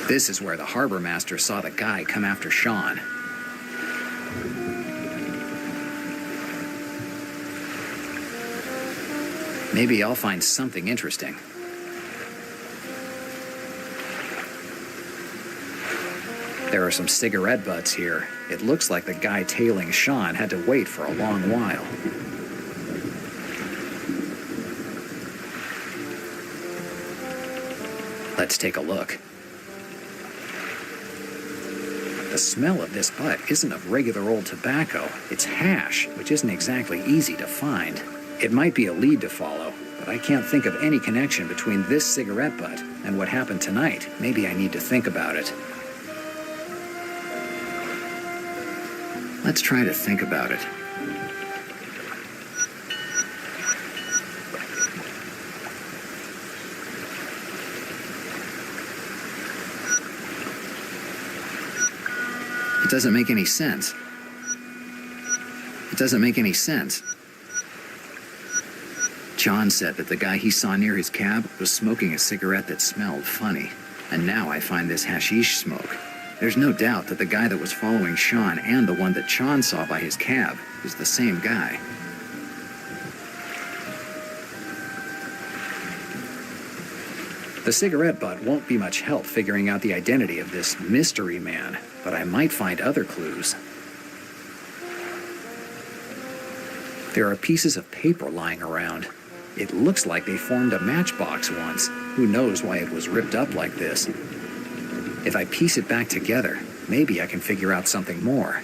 This is where the harbor master saw the guy come after Sean. Maybe I'll find something interesting. There are some cigarette butts here. It looks like the guy tailing Sean had to wait for a long while. Let's take a look. The smell of this butt isn't of regular old tobacco. It's hash, which isn't exactly easy to find. It might be a lead to follow, but I can't think of any connection between this cigarette butt and what happened tonight. Maybe I need to think about it. Let's try to think about it. It doesn't make any sense. It It doesn't make any sense. John said that the guy he saw near his cab was smoking a cigarette that smelled funny. And now I find this hashish smoke. There's no doubt that the guy that was following Sean and the one that Sean saw by his cab is the same guy. The cigarette butt won't be much help figuring out the identity of this mystery man, but I might find other clues. There are pieces of paper lying around. It looks like they formed a matchbox once. Who knows why it was ripped up like this? If I piece it back together, maybe I can figure out something more.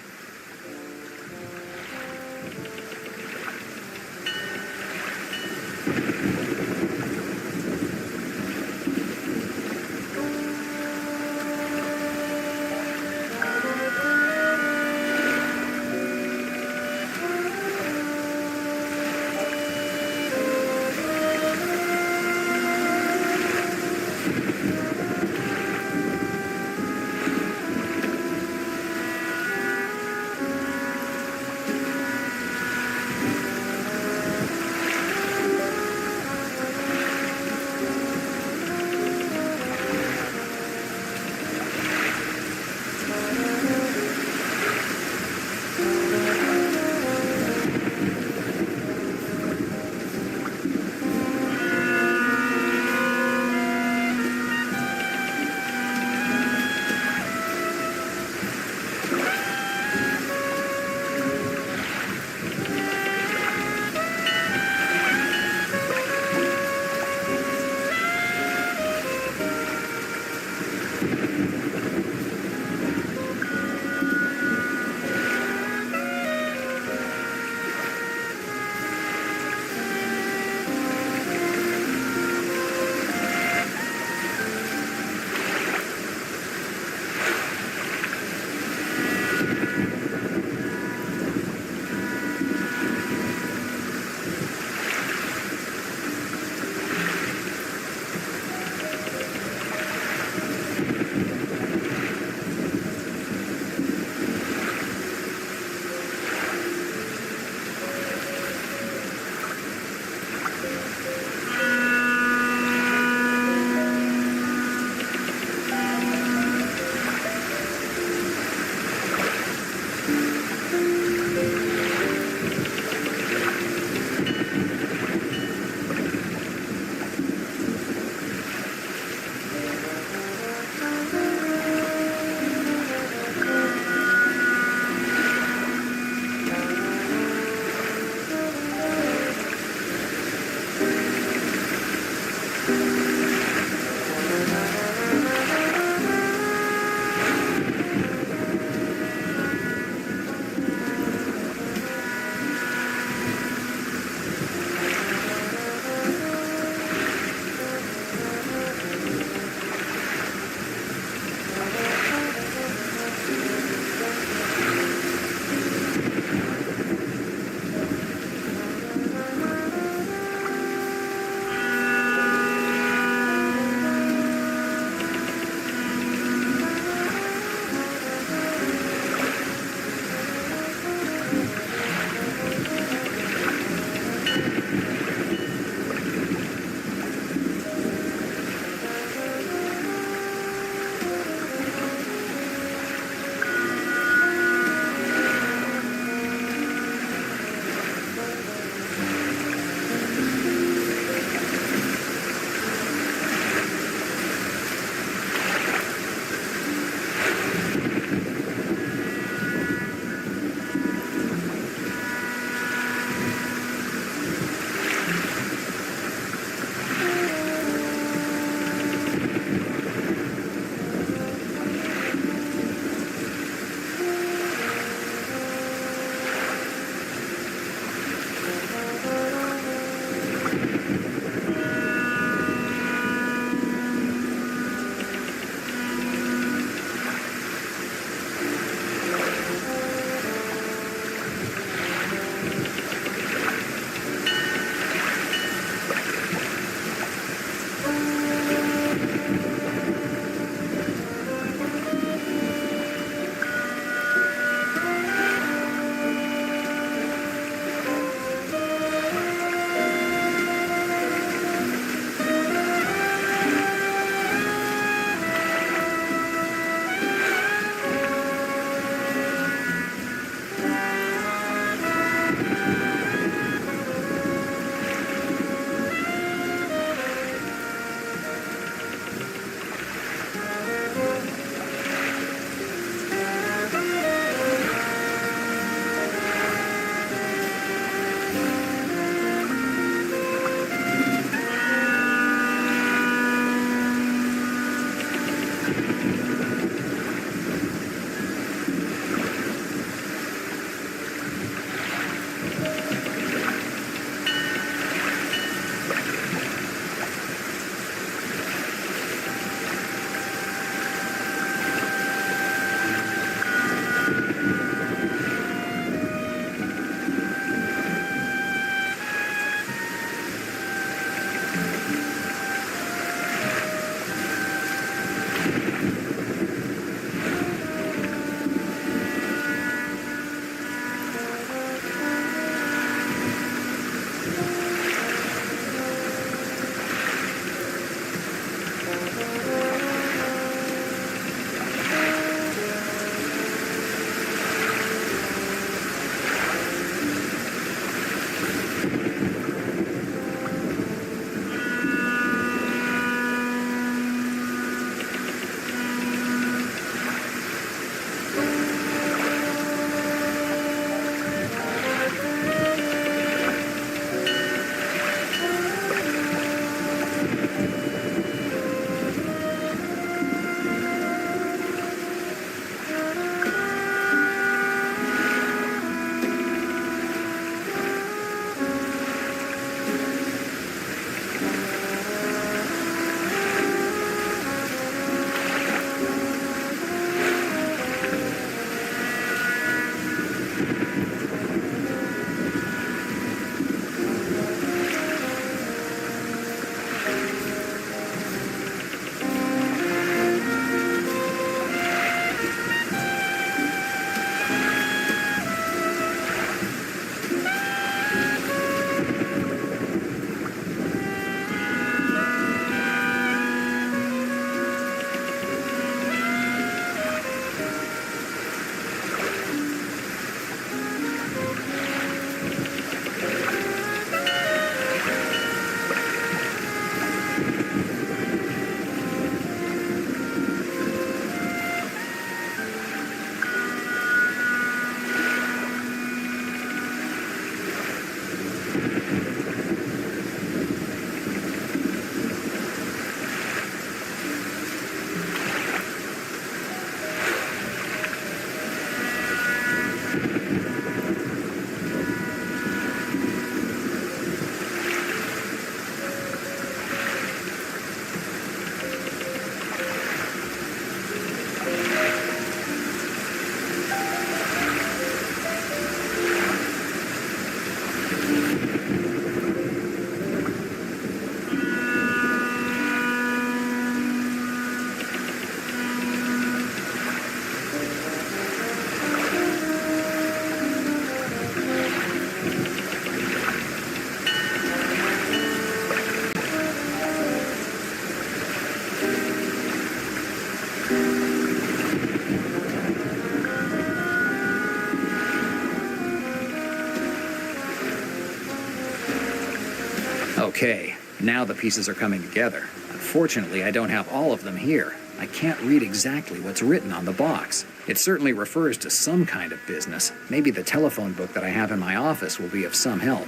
Okay, now the pieces are coming together. Unfortunately, I don't have all of them here. I can't read exactly what's written on the box. It certainly refers to some kind of business. Maybe the telephone book that I have in my office will be of some help.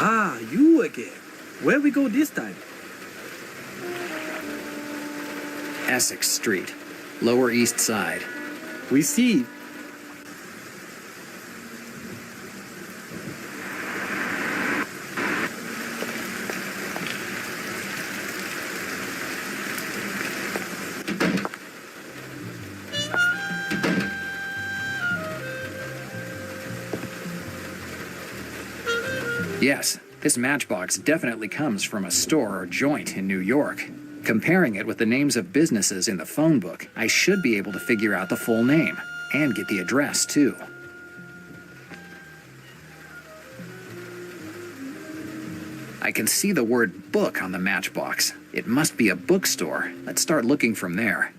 Ah, you again. Where we go this time? Essex Street, Lower East Side. We see. Yes, this matchbox definitely comes from a store or joint in New York. Comparing it with the names of businesses in the phone book, I should be able to figure out the full name and get the address, too. I can see the word book on the matchbox. It must be a bookstore. Let's start looking from there.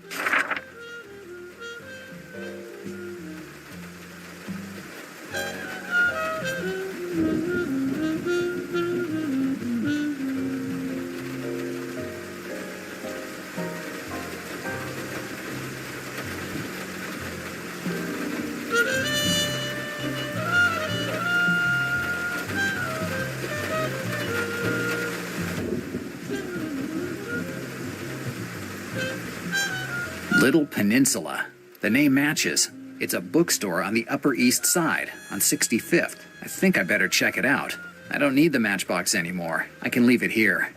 Little Peninsula. The name matches. It's a bookstore on the Upper East Side, on 65th. I think I better check it out. I don't need the matchbox anymore. I can leave it here.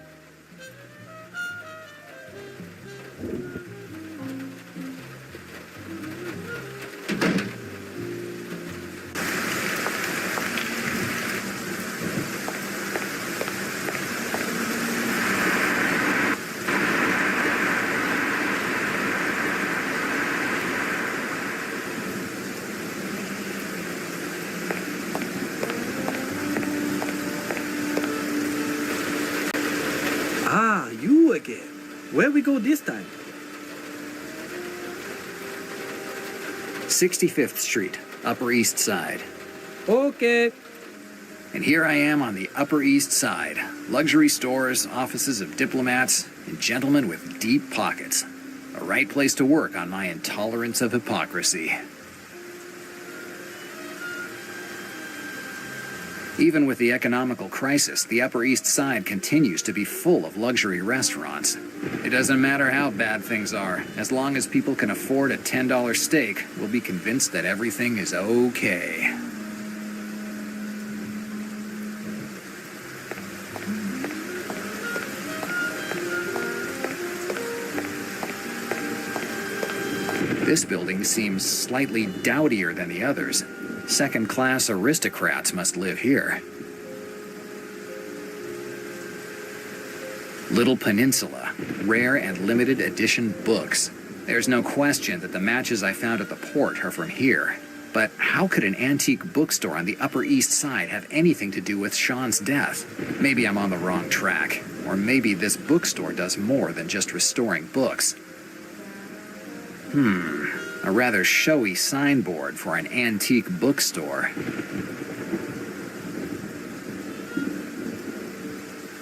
Ah, you again. Where we go this time? 65th Street, Upper East Side. Okay. And here I am on the Upper East Side. Luxury stores, offices of diplomats, and gentlemen with deep pockets. A right place to work on my intolerance of hypocrisy. Even with the economical crisis, the Upper East Side continues to be full of luxury restaurants. It doesn't matter how bad things are. As long as people can afford a $10 steak, we'll be convinced that everything is okay. This building seems slightly dowdier than the others. Second-class aristocrats must live here. Little Peninsula, rare and limited edition books. There's no question that the matches I found at the port are from here. But how could an antique bookstore on the Upper East Side have anything to do with Sean's death? Maybe I'm on the wrong track. Or maybe this bookstore does more than just restoring books. A rather showy signboard for an antique bookstore.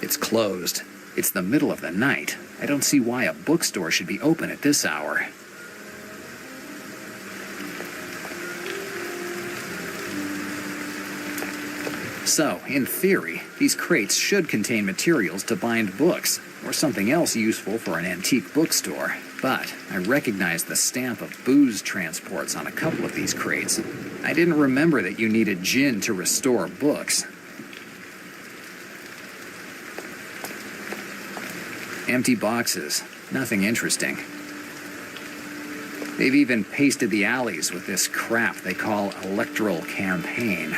It's closed. It's the middle of the night. I don't see why a bookstore should be open at this hour. So, in theory, these crates should contain materials to bind books, or something else useful for an antique bookstore. But I recognize the stamp of booze transports on a couple of these crates. I didn't remember that you needed gin to restore books. Empty boxes. Nothing interesting. They've even pasted the alleys with this crap they call electoral campaign.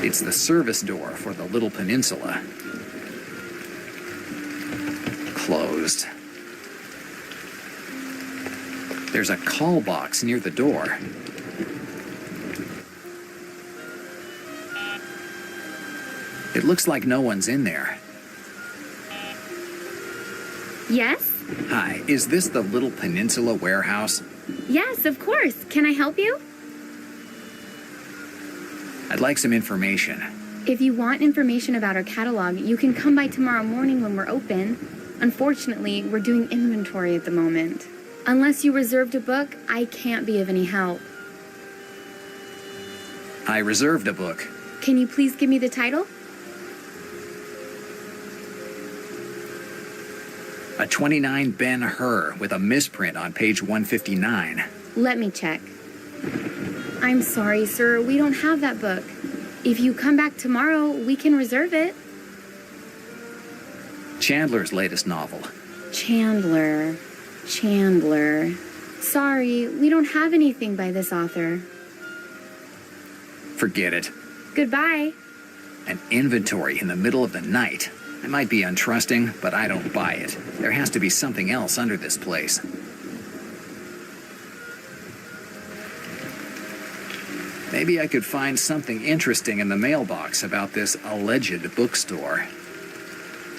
It's the service door for the little peninsula. Closed. There's a call box near the door. It looks like no one's in there. Yes? Hi, is this the Little Peninsula warehouse? Yes, of course. Can I help you? I'd like some information. If you want information about our catalog, you can come by tomorrow morning when we're open. Unfortunately, we're doing inventory at the moment. Unless you reserved a book, I can't be of any help. I reserved a book. Can you please give me the title? A 29 Ben-Hur with a misprint on page 159. Let me check. I'm sorry, sir. We don't have that book. If you come back tomorrow, we can reserve it. Chandler's latest novel. Chandler. Sorry, we don't have anything by this author. Forget it. Goodbye. An inventory in the middle of the night. I might be untrusting, but I don't buy it. There has to be something else under this place. Maybe I could find something interesting in the mailbox about this alleged bookstore.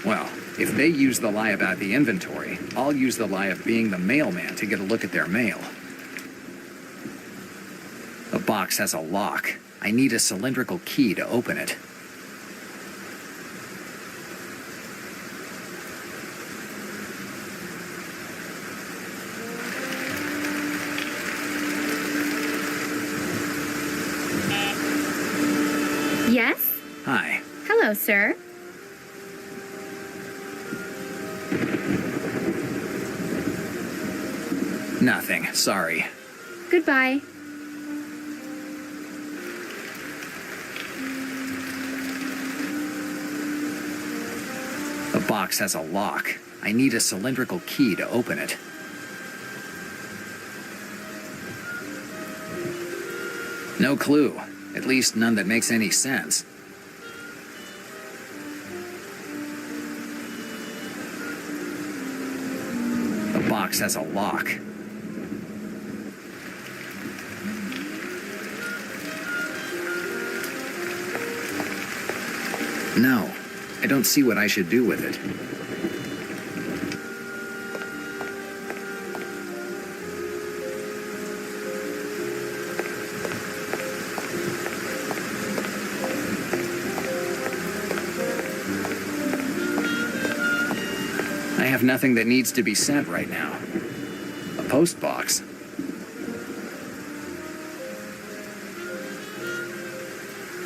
Well, if they use the lie about the inventory, I'll use the lie of being the mailman to get a look at their mail. The box has a lock. I need a cylindrical key to open it. Yes? Hi. Hello, sir. Nothing. Sorry. Goodbye. The box has a lock. I need a cylindrical key to open it. No clue. At least none that makes any sense. The box has a lock. No, I don't see what I should do with it. I have nothing that needs to be sent right now. A post box.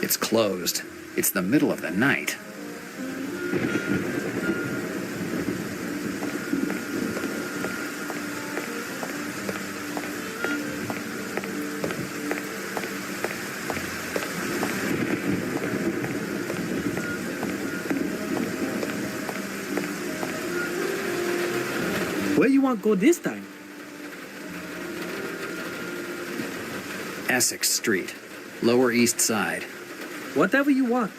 It's closed. It's the middle of the night. Where you want to go this time? Essex Street, Lower East Side. Whatever you want.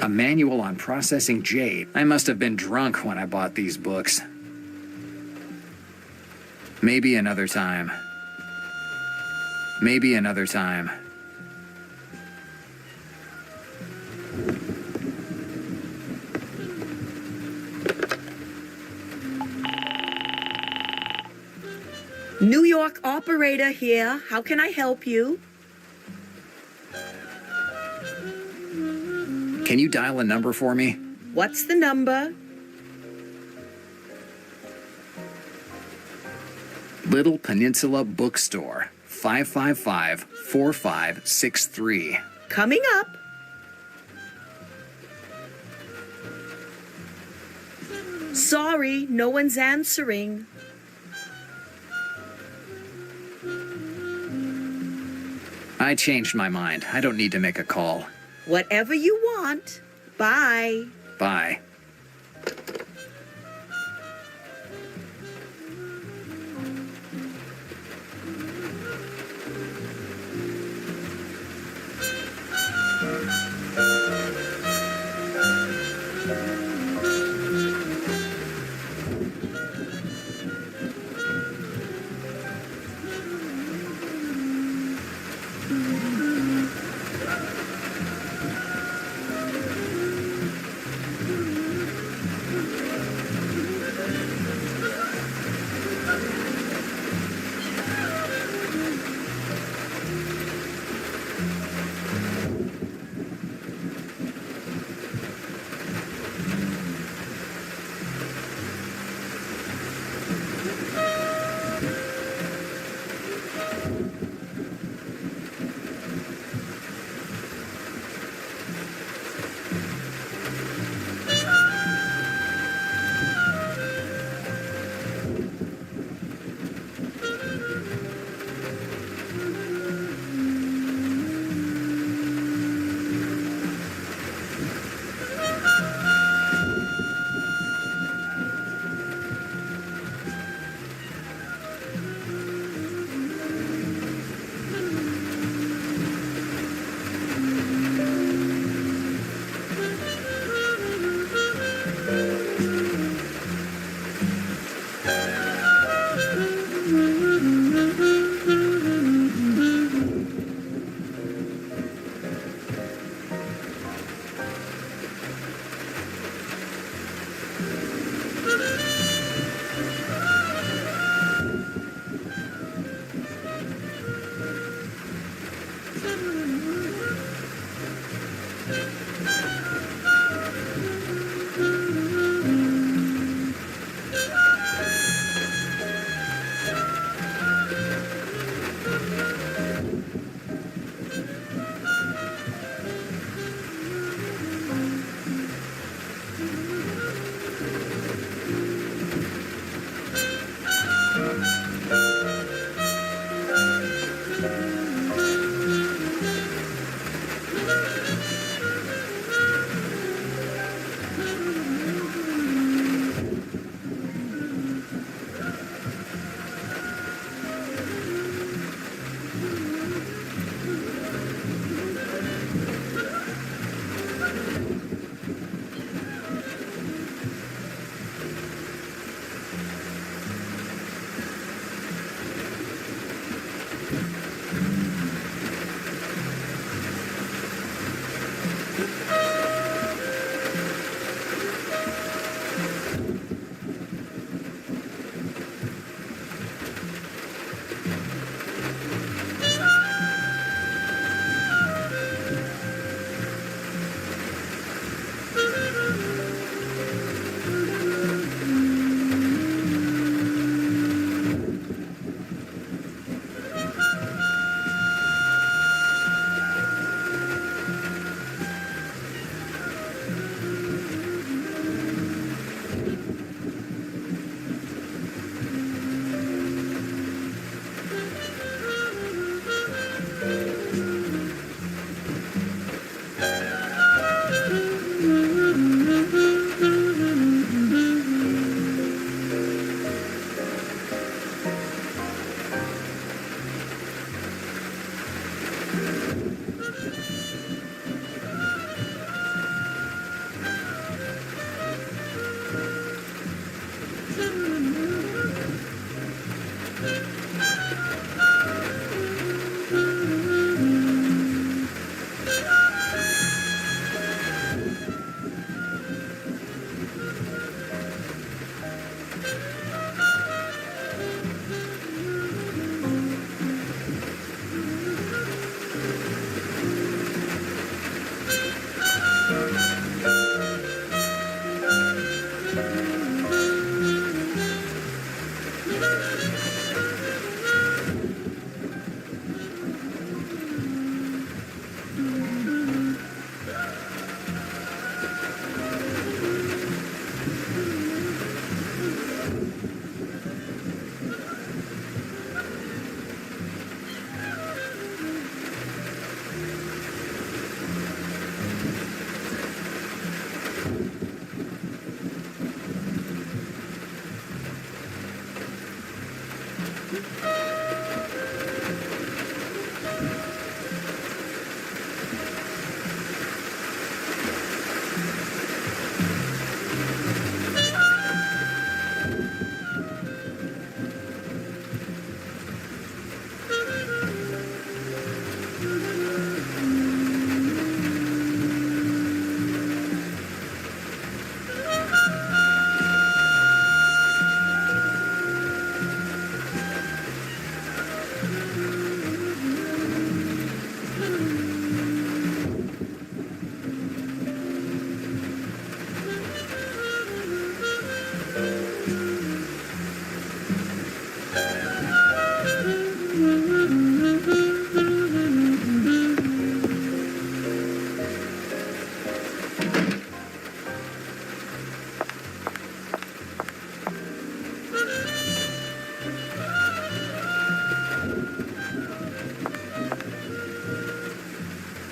A manual on processing jade. I must have been drunk when I bought these books. Maybe another time. Maybe another time. New York operator here. How can I help you? Can you dial a number for me? What's the number? Little Peninsula Bookstore, 555-4563. Coming up. Sorry, no one's answering. I changed my mind. I don't need to make a call. Whatever you want. Bye. Bye.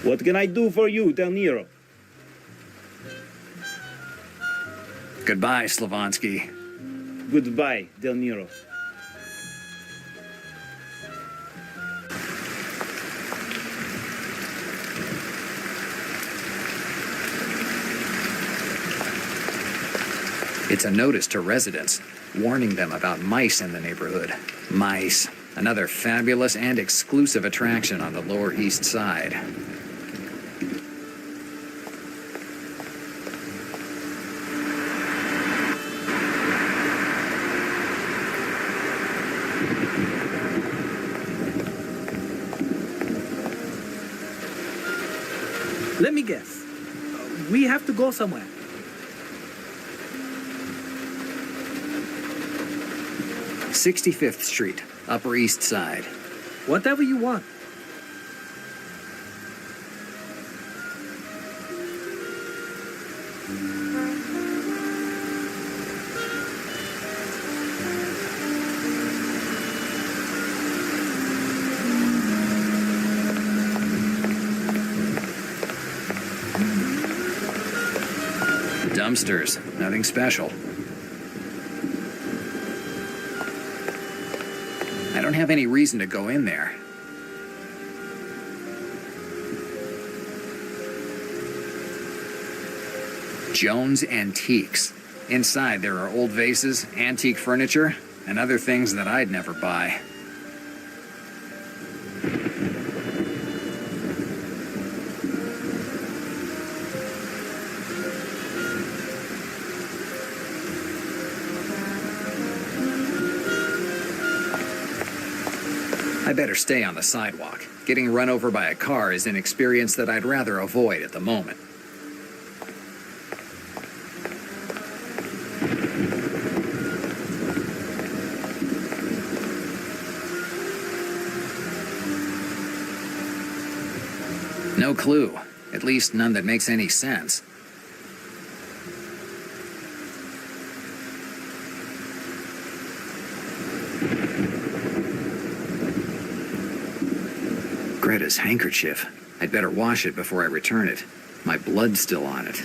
What can I do for you, Del Nero? Goodbye, Slavonsky. Goodbye, Del Nero. It's a notice to residents, warning them about mice in the neighborhood. Mice, another fabulous and exclusive attraction on the Lower East Side. Let me guess. We have to go somewhere. 65th Street, Upper East Side. Whatever you want. Dumpsters, nothing special. I don't have any reason to go in there. Jones Antiques. Inside there are old vases, antique furniture, and other things that I'd never buy. I better stay on the sidewalk. Getting run over by a car is an experience that I'd rather avoid at the moment. No clue. At least none that makes any sense. Greta's handkerchief. I'd better wash it before I return it. My blood's still on it.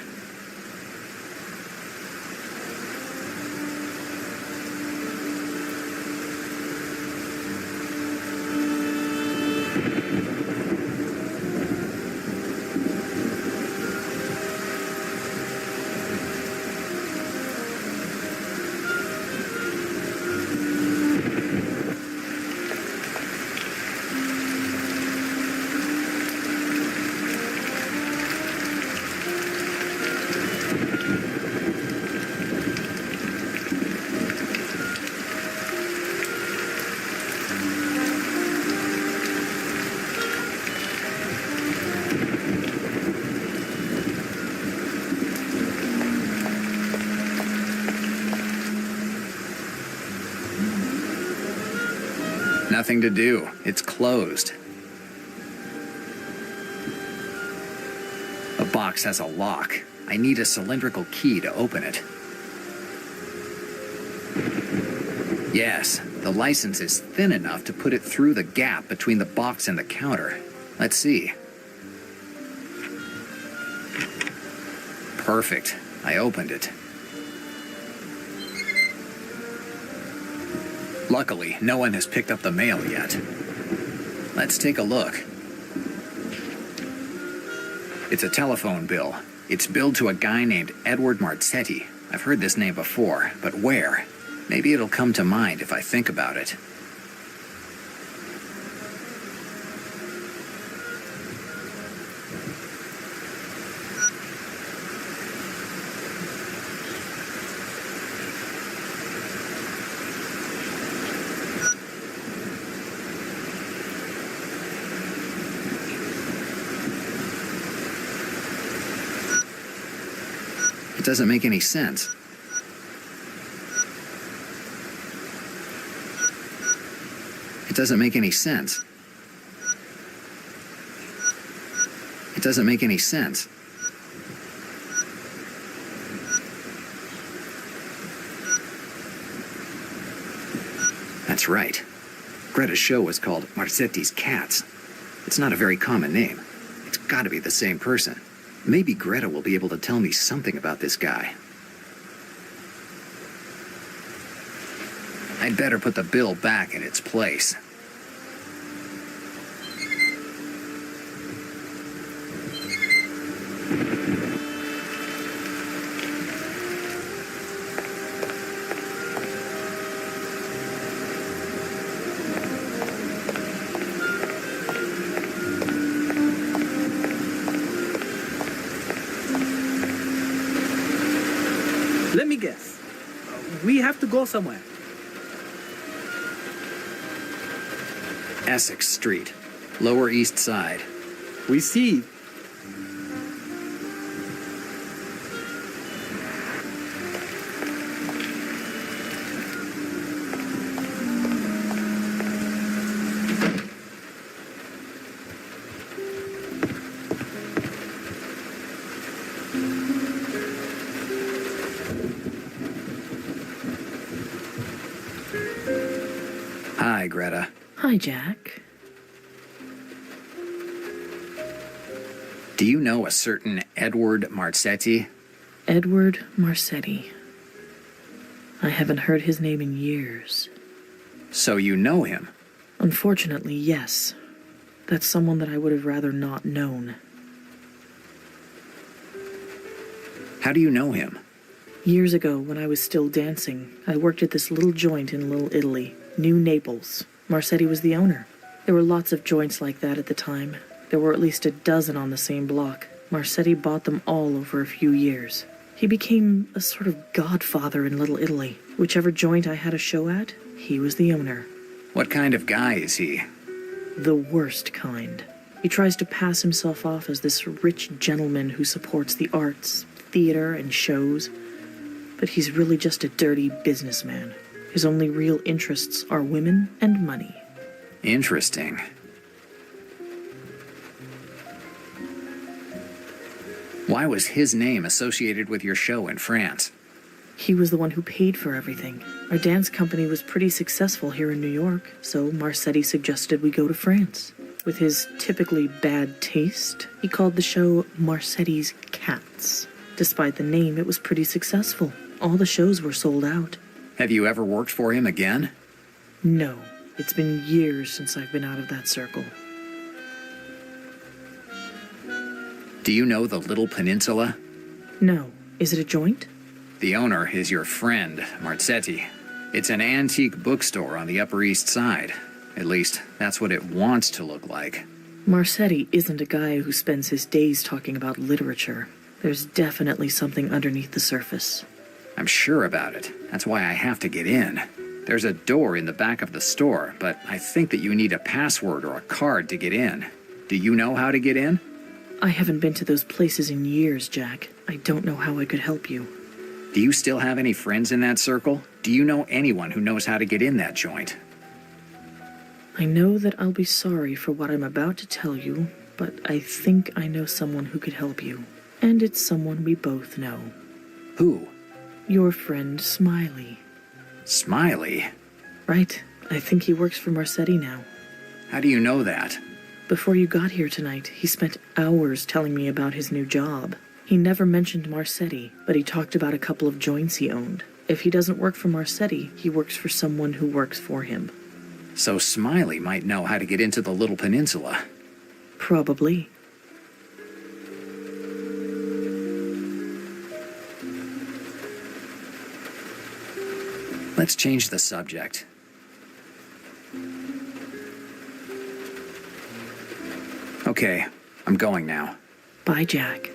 Nothing to do. It's closed. The box has a lock. I need a cylindrical key to open it. Yes, the license is thin enough to put it through the gap between the box and the counter. Let's see. Perfect. I opened it. Luckily, no one has picked up the mail yet. Let's take a look. It's a telephone bill. It's billed to a guy named Edward Marzetti. I've heard this name before, but where? Maybe it'll come to mind if I think about it. It doesn't make any sense. It doesn't make any sense. It doesn't make any sense. That's right. Greta's show was called Marzetti's Cats. It's not a very common name. It's got to be the same person. Maybe Greta will be able to tell me something about this guy. I'd better put the bill back in its place. Let me guess. We have to go somewhere. Essex Street, Lower East Side. We see. Hi, Greta. Hi, Jack. Do you know a certain Edward Marsetti? Edward Marsetti. I haven't heard his name in years. So you know him? Unfortunately, yes. That's someone that I would have rather not known. How do you know him? Years ago, when I was still dancing, I worked at this little joint in Little Italy, New Naples. Marsetti was the owner. There were lots of joints like that at the time. There were at least a dozen on the same block. Marsetti bought them all over a few years. He became a sort of godfather in Little Italy. Whichever joint I had a show at, he was the owner. What kind of guy is he? The worst kind. He tries to pass himself off as this rich gentleman who supports the arts, theater, and shows. But he's really just a dirty businessman. His only real interests are women and money. Interesting. Why was his name associated with your show in France? He was the one who paid for everything. Our dance company was pretty successful here in New York, so Marsetti suggested we go to France. With his typically bad taste, he called the show Marsetti's Cats. Despite the name, it was pretty successful. All the shows were sold out. Have you ever worked for him again? No, it's been years since I've been out of that circle. Do you know the Little Peninsula? No. Is it a joint? The owner is your friend, Marsetti. It's an antique bookstore on the Upper East Side. At least, that's what it wants to look like. Marsetti isn't a guy who spends his days talking about literature. There's definitely something underneath the surface. I'm sure about it. That's why I have to get in. There's a door in the back of the store, but I think that you need a password or a card to get in. Do you know how to get in? I haven't been to those places in years, Jack. I don't know how I could help you. Do you still have any friends in that circle? Do you know anyone who knows how to get in that joint? I know that I'll be sorry for what I'm about to tell you, but I think I know someone who could help you. And it's someone we both know. Who? Your friend Smiley. Smiley? Right. I think he works for Marsetti now. How do you know that? Before you got here tonight, he spent hours telling me about his new job. He never mentioned Marsetti, but he talked about a couple of joints he owned. If he doesn't work for Marsetti, he works for someone who works for him. So Smiley might know how to get into the Little Peninsula. Probably. Let's change the subject. Okay, I'm going now. Bye, Jack.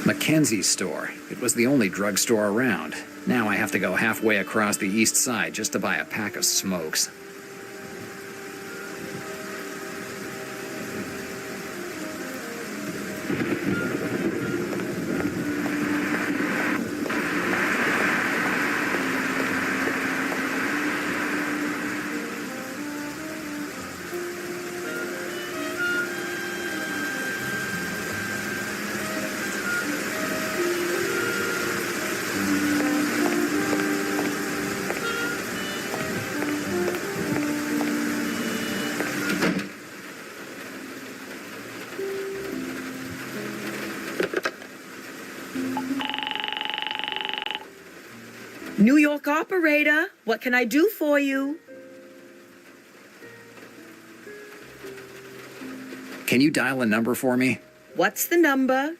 Mackenzie's store. It was the only drugstore around. Now I have to go halfway across the east side just to buy a pack of smokes. New York operator, what can I do for you? Can you dial a number for me? What's the number?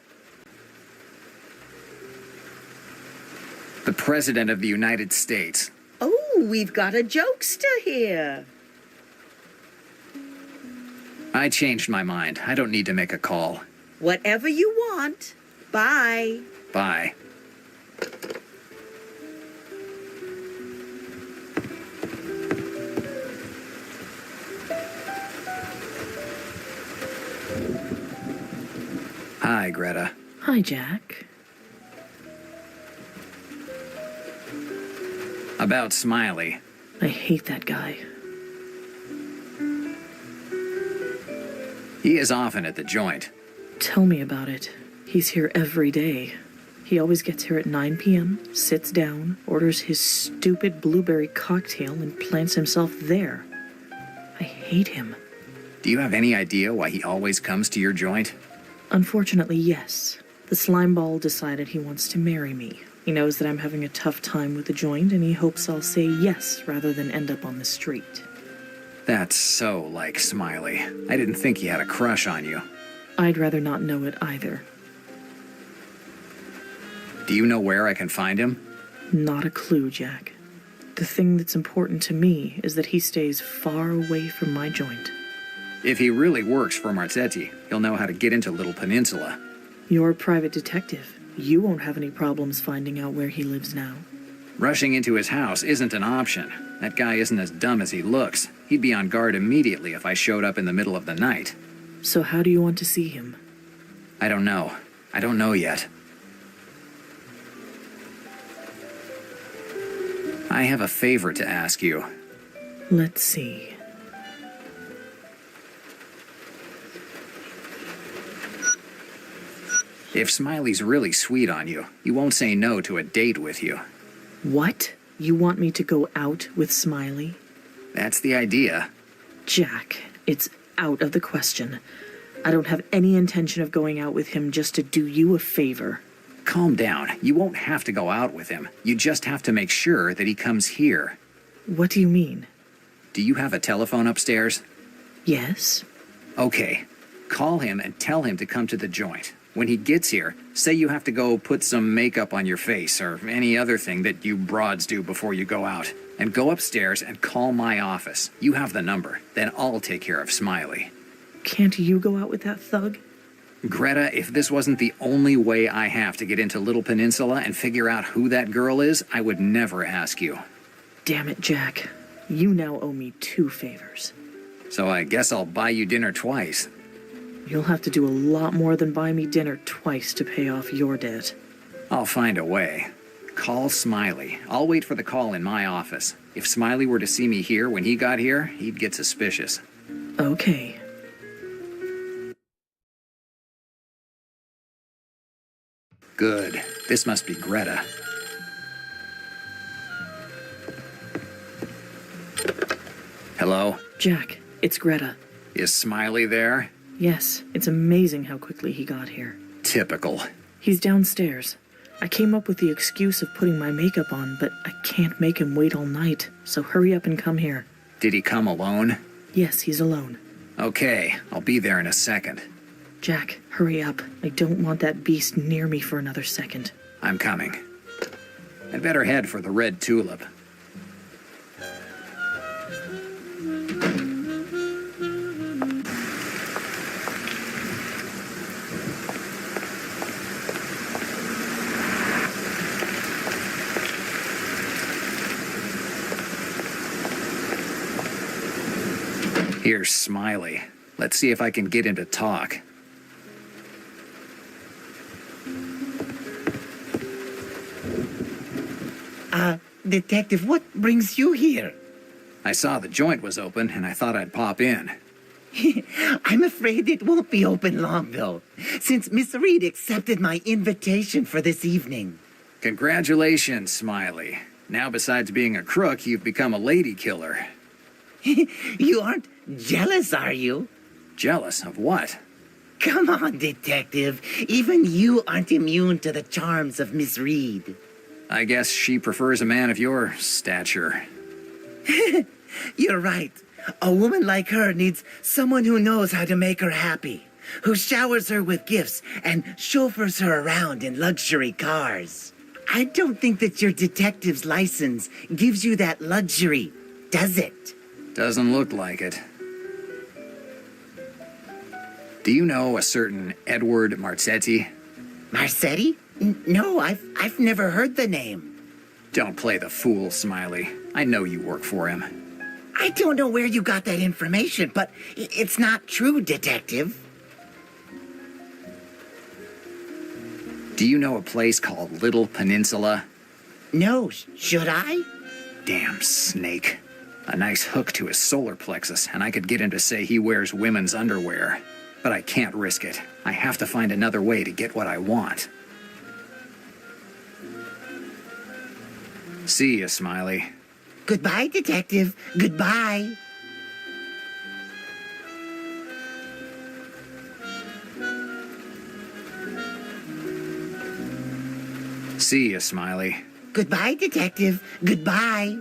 The President of the United States. Oh, we've got a jokester here. I changed my mind. I don't need to make a call. Whatever you want. Bye. Bye. Hi, Greta. Hi, Jack. About Smiley. I hate that guy. He is often at the joint. Tell me about it. He's here every day. He always gets here at 9 p.m., sits down, orders his stupid blueberry cocktail, and plants himself there. I hate him. Do you have any idea why he always comes to your joint? Unfortunately, yes. The slimeball decided he wants to marry me. He knows that I'm having a tough time with the joint, and he hopes I'll say yes rather than end up on the street. That's so like Smiley. I didn't think he had a crush on you. I'd rather not know it either. Do you know where I can find him? Not a clue, Jack. The thing that's important to me is that he stays far away from my joint. If he really works for Marzetti, he'll know how to get into Little Peninsula. You're a private detective. You won't have any problems finding out where he lives now. Rushing into his house isn't an option. That guy isn't as dumb as he looks. He'd be on guard immediately if I showed up in the middle of the night. So how do you want to see him? I don't know. I don't know yet. I have a favor to ask you. Let's see. If Smiley's really sweet on you, you won't say no to a date with you. What? You want me to go out with Smiley? That's the idea. Jack, it's out of the question. I don't have any intention of going out with him just to do you a favor. Calm down. You won't have to go out with him. You just have to make sure that he comes here. What do you mean? Do you have a telephone upstairs? Yes. Okay. Call him and tell him to come to the joint. When he gets here, say you have to go put some makeup on your face or any other thing that you broads do before you go out. And go upstairs and call my office. You have the number. Then I'll take care of Smiley. Can't you go out with that thug? Greta, if this wasn't the only way I have to get into Little Peninsula and figure out who that girl is, I would never ask you. Damn it, Jack. You now owe me 2 favors. So I guess I'll buy you dinner twice. You'll have to do a lot more than buy me dinner twice to pay off your debt. I'll find a way. Call Smiley. I'll wait for the call in my office. If Smiley were to see me here when he got here, he'd get suspicious. Okay. Good. This must be Greta. Hello? Jack, it's Greta. Is Smiley there? Yes, it's amazing how quickly he got here. Typical. He's downstairs. I came up with the excuse of putting my makeup on, but I can't make him wait all night, so hurry up and come here. Did he come alone? Yes, he's alone. Okay, I'll be there in a second. Jack, hurry up. I don't want that beast near me for another second. I'm coming. I'd better head for the Red Tulip. Here's Smiley. Let's see if I can get him to talk. Detective, what brings you here? I saw the joint was open, and I thought I'd pop in. I'm afraid it won't be open long, though, since Miss Reed accepted my invitation for this evening. Congratulations, Smiley. Now, besides being a crook, you've become a lady killer. You aren't jealous, are you? Jealous of what? Come on, Detective. Even you aren't immune to the charms of Miss Reed. I guess she prefers a man of your stature. You're right. A woman like her needs someone who knows how to make her happy, who showers her with gifts and chauffeurs her around in luxury cars. I don't think that your detective's license gives you that luxury, does it? Doesn't look like it. Do you know a certain Edward Marzetti? Marzetti? No, I've never heard the name. Don't play the fool, Smiley. I know you work for him. I don't know where you got that information, but it's not true, Detective. Do you know a place called Little Peninsula? No, should I? Damn snake. A nice hook to his solar plexus, and I could get him to say he wears women's underwear. But I can't risk it. I have to find another way to get what I want. See ya, Smiley. Goodbye, Detective. Goodbye. See ya, Smiley. Goodbye, Detective. Goodbye.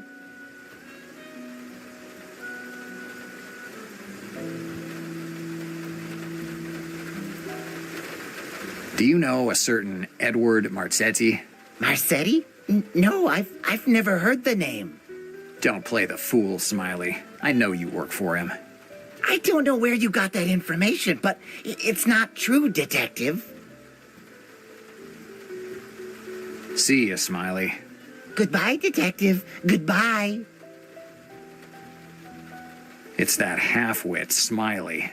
Do you know a certain Edward Marzetti? Marzetti? No, I've never heard the name. Don't play the fool, Smiley. I know you work for him. I don't know where you got that information, but it's not true, Detective. See ya, Smiley. Goodbye, Detective. Goodbye. It's that half-wit Smiley.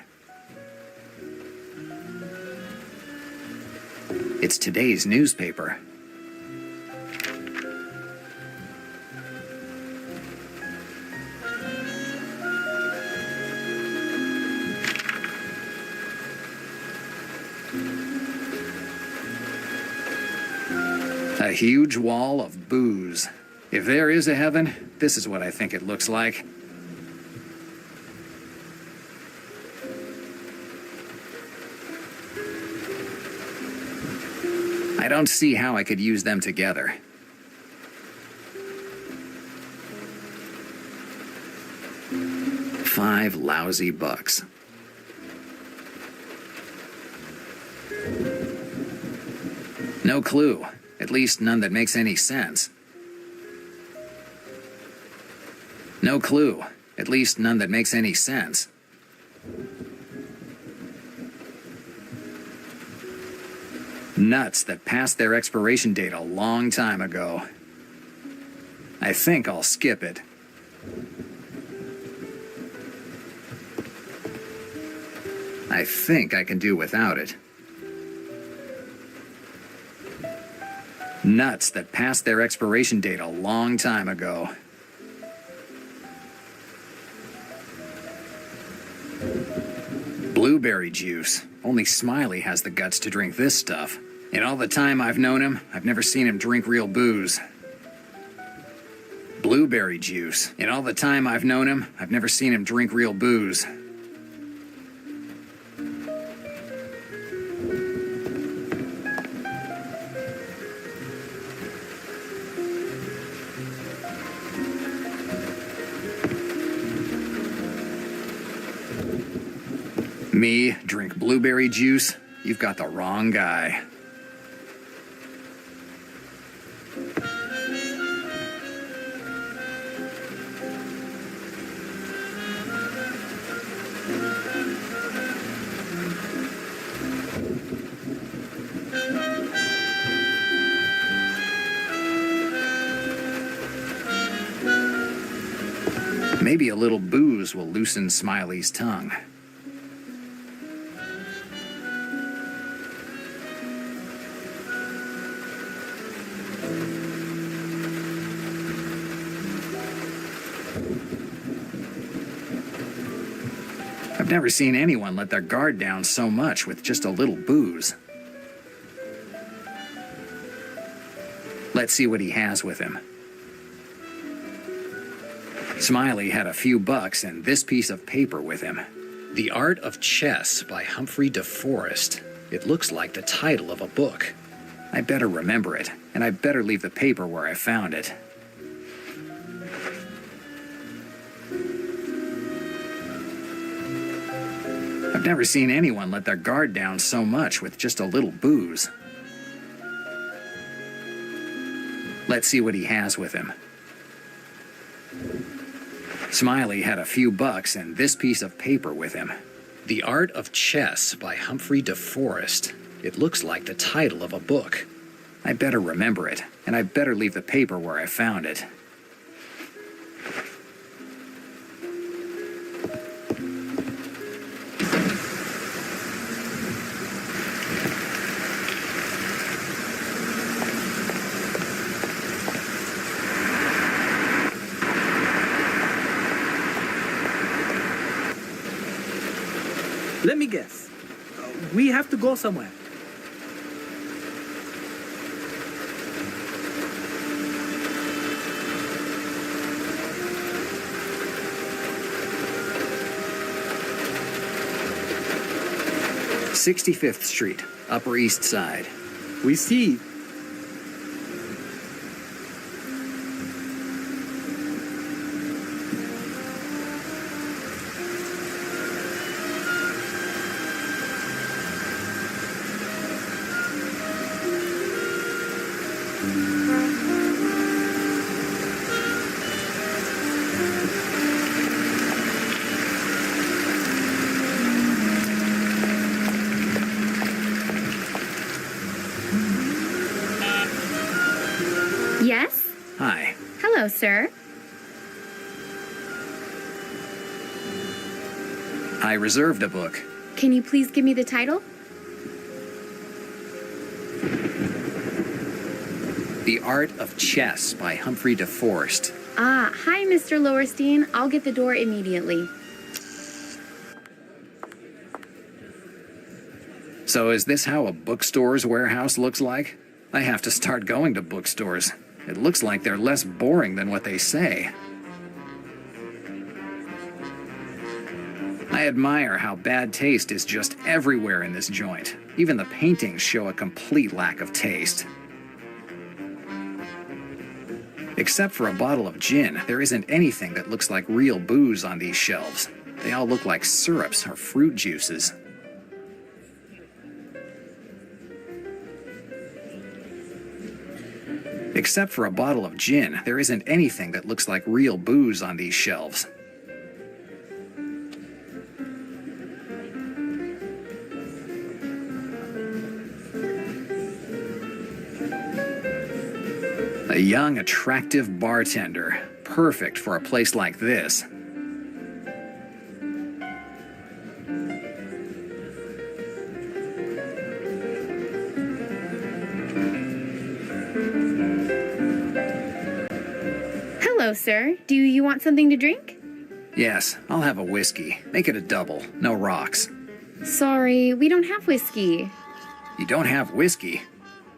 It's today's newspaper. A huge wall of booze. If there is a heaven, this is what I think it looks like. I don't see how I could use them together. $5 lousy bucks. No clue. At least none that makes any sense. No clue. At least none that makes any sense. Nuts that passed their expiration date a long time ago. I think I'll skip it. I think I can do without it. Nuts that passed their expiration date a long time ago. Blueberry juice. Only Smiley has the guts to drink this stuff. In all the time I've known him, I've never seen him drink real booze. Blueberry juice. In all the time I've known him, I've never seen him drink real booze. Me, drink blueberry juice? You've got the wrong guy. Maybe a little booze will loosen Smiley's tongue. I've never seen anyone let their guard down so much with just a little booze. Let's see what he has with him. Smiley had a few bucks and this piece of paper with him. The Art of Chess by Humphrey DeForest. It looks like the title of a book. I better remember it, and I better leave the paper where I found it. I've never seen anyone let their guard down so much with just a little booze. Let's see what he has with him. Smiley had a few bucks and this piece of paper with him. The Art of Chess by Humphrey DeForest. It looks like the title of a book. I better remember it, and I better leave the paper where I found it. Let me guess. We have to go somewhere. "65th Street, Upper East Side." We see. Yes? Hi. Hello, sir. I reserved a book. Can you please give me the title? The Art of Chess by Humphrey DeForest. Ah, hi, Mr. Lowerstein. I'll get the door immediately. So is this how a bookstore's warehouse looks like? I have to start going to bookstores. It looks like they're less boring than what they say. I admire how bad taste is just everywhere in this joint. Even the paintings show a complete lack of taste. Except for a bottle of gin, there isn't anything that looks like real booze on these shelves. They all look like syrups or fruit juices. Except for a bottle of gin, there isn't anything that looks like real booze on these shelves. A young, attractive bartender. Perfect for a place like this. Hello, sir. Do you want something to drink? Yes, I'll have a whiskey. Make it a double. No rocks. Sorry, we don't have whiskey. You don't have whiskey?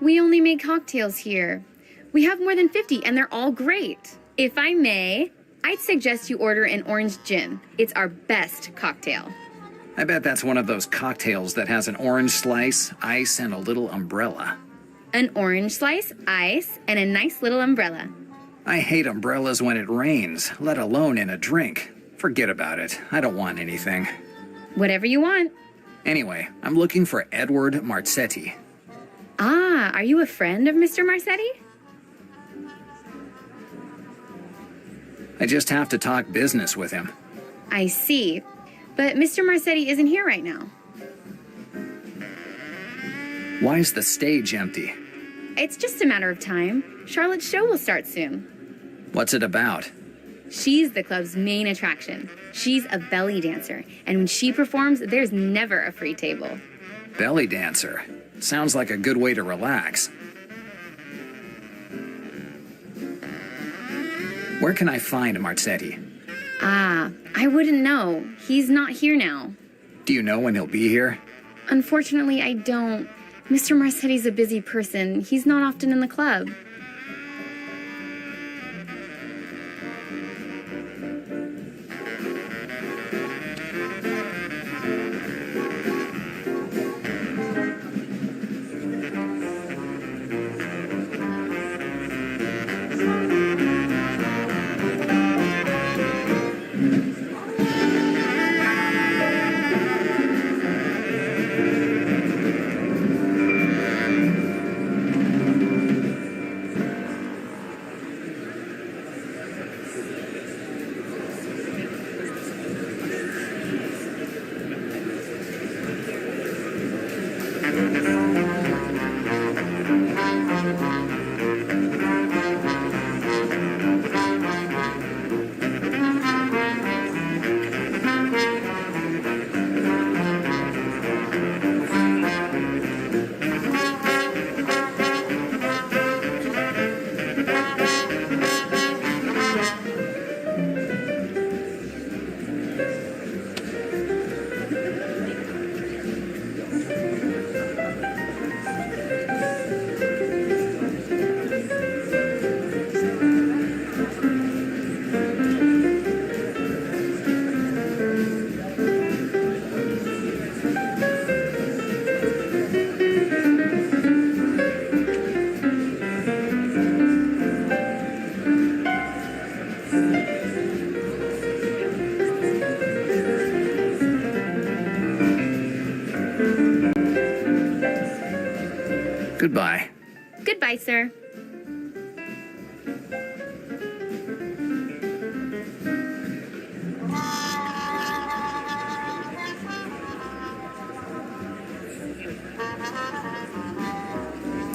We only make cocktails here. We have more than 50, and they're all great. If I may, I'd suggest you order an orange gin. It's our best cocktail. I bet that's one of those cocktails that has an orange slice, ice, and a little umbrella. An orange slice, ice, and a nice little umbrella. I hate umbrellas when it rains, let alone in a drink. Forget about it. I don't want anything. Whatever you want. Anyway, I'm looking for Edward Marzetti. Ah, are you a friend of Mr. Marzetti? I just have to talk business with him. I see. But Mr. Marzetti isn't here right now. Why is the stage empty? It's just a matter of time. Charlotte's show will start soon. What's it about? She's the club's main attraction. She's a belly dancer, and when she performs, there's never a free table. Belly dancer. Sounds like a good way to relax. Where can I find Marzetti? Ah, I wouldn't know. He's not here now. Do you know when he'll be here? Unfortunately, I don't. Mr. Marzetti's a busy person. He's not often in the club. Goodbye. Goodbye, sir.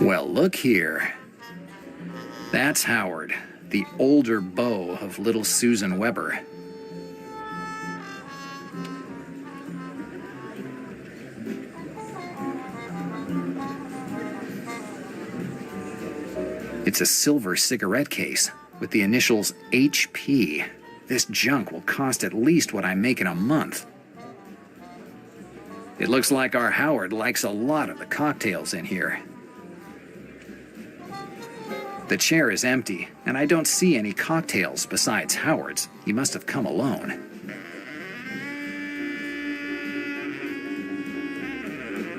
Well, look here. That's Howard, the older beau of little Susan Weber. It's a silver cigarette case with the initials HP. This junk will cost at least what I make in a month. It looks like our Howard likes a lot of the cocktails in here. The chair is empty, and I don't see any cocktails besides Howard's. He must have come alone.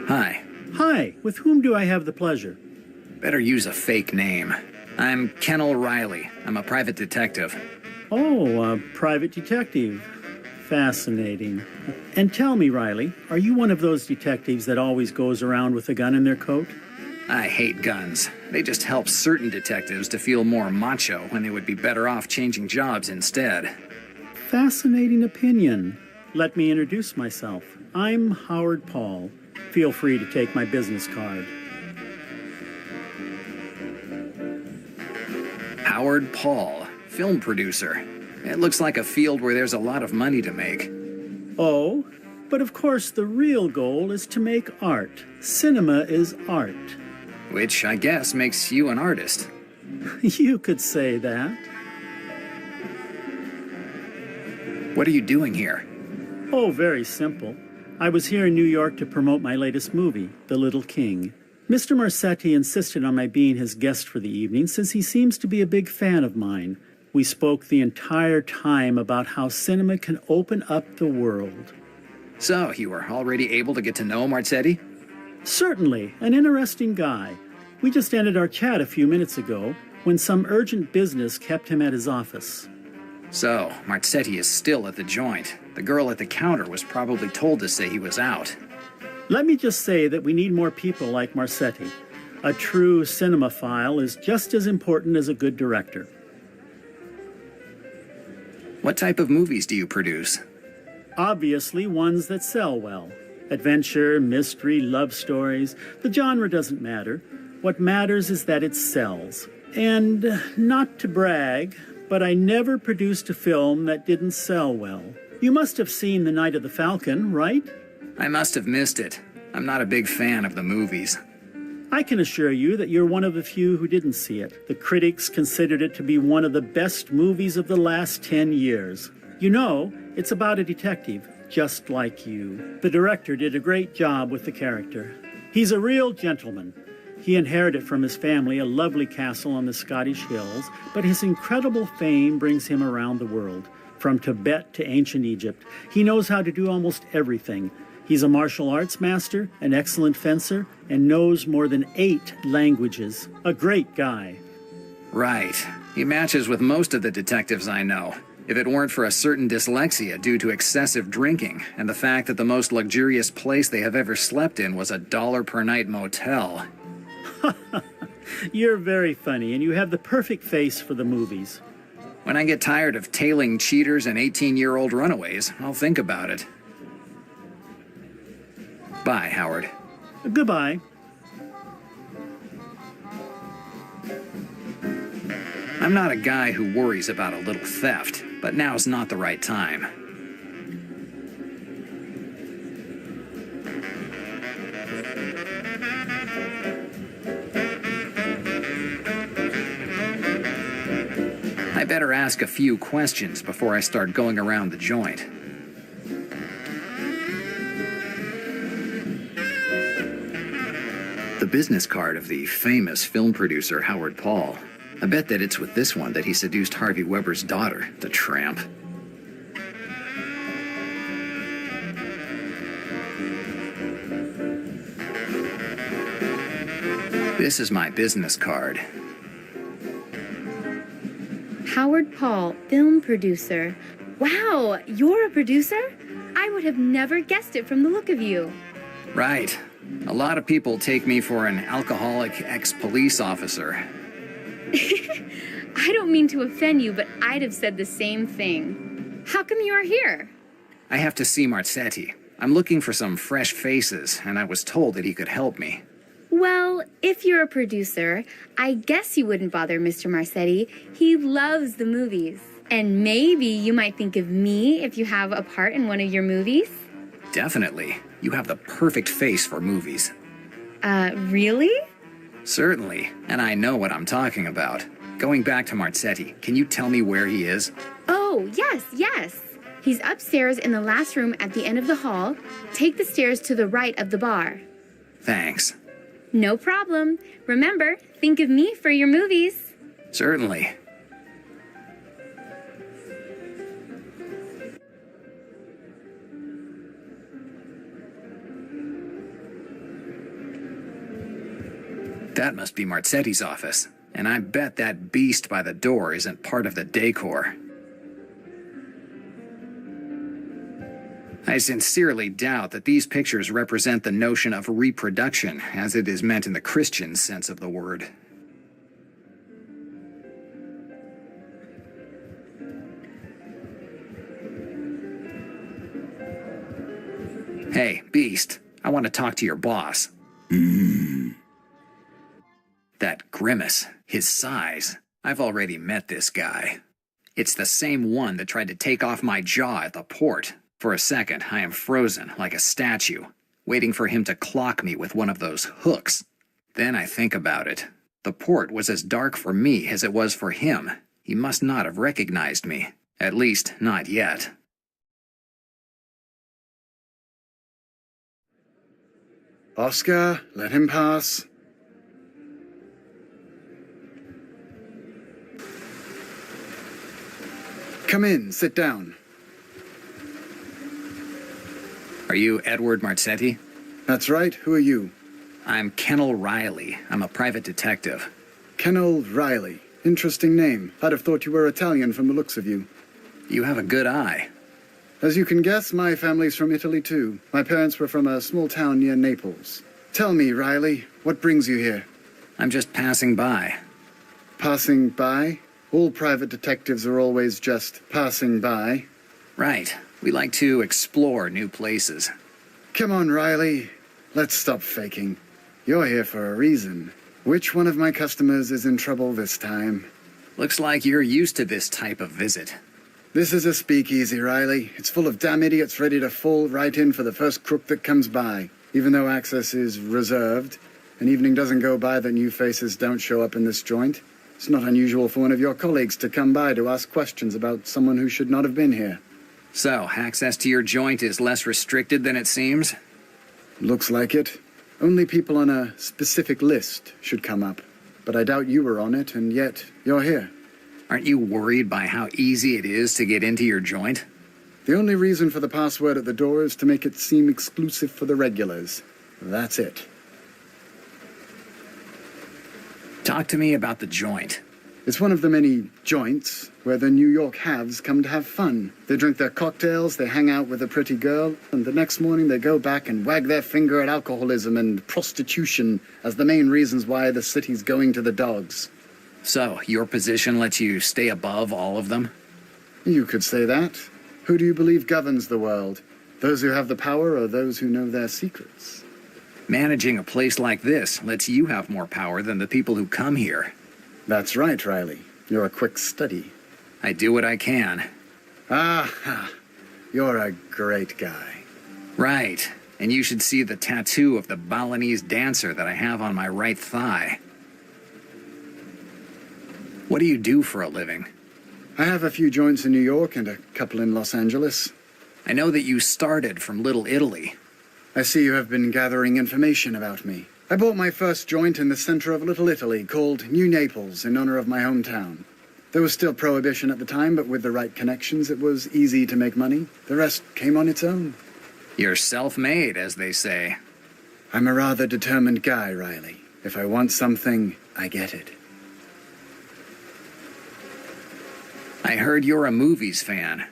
Hi. Hi, with whom do I have the pleasure? Better use a fake name. I'm Kennel Riley. I'm a private detective. Oh, a private detective. Fascinating. And tell me, Riley, are you one of those detectives that always goes around with a gun in their coat? I hate guns. They just help certain detectives to feel more macho when they would be better off changing jobs instead. Fascinating opinion. Let me introduce myself. I'm Howard Paul. Feel free to take my business card. Howard Paul, film producer. It looks like a field where there's a lot of money to make. Oh, but of course the real goal is to make art. Cinema is art. Which I guess makes you an artist. You could say that. What are you doing here? Oh, very simple. I was here in New York to promote my latest movie, The Little King. Mr. Marsetti insisted on my being his guest for the evening since he seems to be a big fan of mine. We spoke the entire time about how cinema can open up the world. So, you were already able to get to know Marzetti? Certainly, an interesting guy. We just ended our chat a few minutes ago when some urgent business kept him at his office. So, Marzetti is still at the joint. The girl at the counter was probably told to say he was out. Let me just say that we need more people like Marsetti. A true cinemaphile is just as important as a good director. What type of movies do you produce? Obviously, ones that sell well. Adventure, mystery, love stories. The genre doesn't matter. What matters is that it sells. And not to brag, but I never produced a film that didn't sell well. You must have seen The Night of the Falcon, right? I must have missed it. I'm not a big fan of the movies. I can assure you that you're one of the few who didn't see it. The critics considered it to be one of the best movies of the last 10 years. You know, it's about a detective, just like you. The director did a great job with the character. He's a real gentleman. He inherited from his family a lovely castle on the Scottish hills, but his incredible fame brings him around the world. From Tibet to ancient Egypt, he knows how to do almost everything. He's a martial arts master, an excellent fencer, and knows more than 8 languages. A great guy. Right. He matches with most of the detectives I know. If it weren't for a certain dyslexia due to excessive drinking, and the fact that the most luxurious place they have ever slept in was a $1 per night motel. You're very funny, and you have the perfect face for the movies. When I get tired of tailing cheaters and 18-year-old runaways, I'll think about it. Bye, Howard. Goodbye. I'm not a guy who worries about a little theft, but now's not the right time. I better ask a few questions before I start going around the joint. The business card of the famous film producer Howard Paul. I bet that it's with this one that he seduced Harvey Weber's daughter, the tramp. This is my business card. Howard Paul, film producer. Wow, you're a producer? I would have never guessed it from the look of you. Right. A lot of people take me for an alcoholic ex-police officer. I don't mean to offend you, but I'd have said the same thing. How come you are here? I have to see Marzetti. I'm looking for some fresh faces, and I was told that he could help me. Well, if you're a producer, I guess you wouldn't bother Mr. Marzetti. He loves the movies. And maybe you might think of me if you have a part in one of your movies. Definitely. You have the perfect face for movies. Really? Certainly, and I know what I'm talking about. Going back to Marzetti, can you tell me where he is? Oh, yes. He's upstairs in the last room at the end of the hall. Take the stairs to the right of the bar. Thanks. No problem. Remember, think of me for your movies. Certainly. That must be Marzetti's office, and I bet that beast by the door isn't part of the decor. I sincerely doubt that these pictures represent the notion of reproduction as it is meant in the Christian sense of the word. Hey, Beast, I want to talk to your boss. That grimace, his size. I've already met this guy. It's the same one that tried to take off my jaw at the port. For a second, I am frozen like a statue, waiting for him to clock me with one of those hooks. Then I think about it. The port was as dark for me as it was for him. He must not have recognized me. At least, not yet. Oscar, let him pass. Come in, sit down. Are you Edward Marzetti? That's right. Who are you? I'm Kennel Riley. I'm a private detective. Kennel Riley. Interesting name. I'd have thought you were Italian from the looks of you. You have a good eye. As you can guess, my family's from Italy too. My parents were from a small town near Naples. Tell me, Riley, what brings you here? I'm just passing by. Passing by? All private detectives are always just passing by. Right. We like to explore new places. Come on, Riley. Let's stop faking. You're here for a reason. Which one of my customers is in trouble this time? Looks like you're used to this type of visit. This is a speakeasy, Riley. It's full of damn idiots ready to fall right in for the first crook that comes by. Even though access is reserved, an evening doesn't go by that new faces don't show up in this joint. It's not unusual for one of your colleagues to come by to ask questions about someone who should not have been here. So, access to your joint is less restricted than it seems? Looks like it. Only people on a specific list should come up. But I doubt you were on it, and yet you're here. Aren't you worried by how easy it is to get into your joint? The only reason for the password at the door is to make it seem exclusive for the regulars. That's it. Talk to me about the joint. It's one of the many joints where the New York haves come to have fun. They drink their cocktails, they hang out with a pretty girl, and the next morning they go back and wag their finger at alcoholism and prostitution as the main reasons why the city's going to the dogs. So, your position lets you stay above all of them? You could say that. Who do you believe governs the world? Those who have the power or those who know their secrets? Managing a place like this lets you have more power than the people who come here. That's right, Riley. You're a quick study. I do what I can. Ah, you're a great guy. Right. And you should see the tattoo of the Balinese dancer that I have on my right thigh. What do you do for a living? I have a few joints in New York and a couple in Los Angeles. I know that you started from Little Italy. I see you have been gathering information about me. I bought my first joint in the center of Little Italy called New Naples in honor of my hometown. There was still prohibition at the time, but with the right connections, it was easy to make money. The rest came on its own. You're self-made, as they say. I'm a rather determined guy, Riley. If I want something, I get it. I heard you're a movies fan.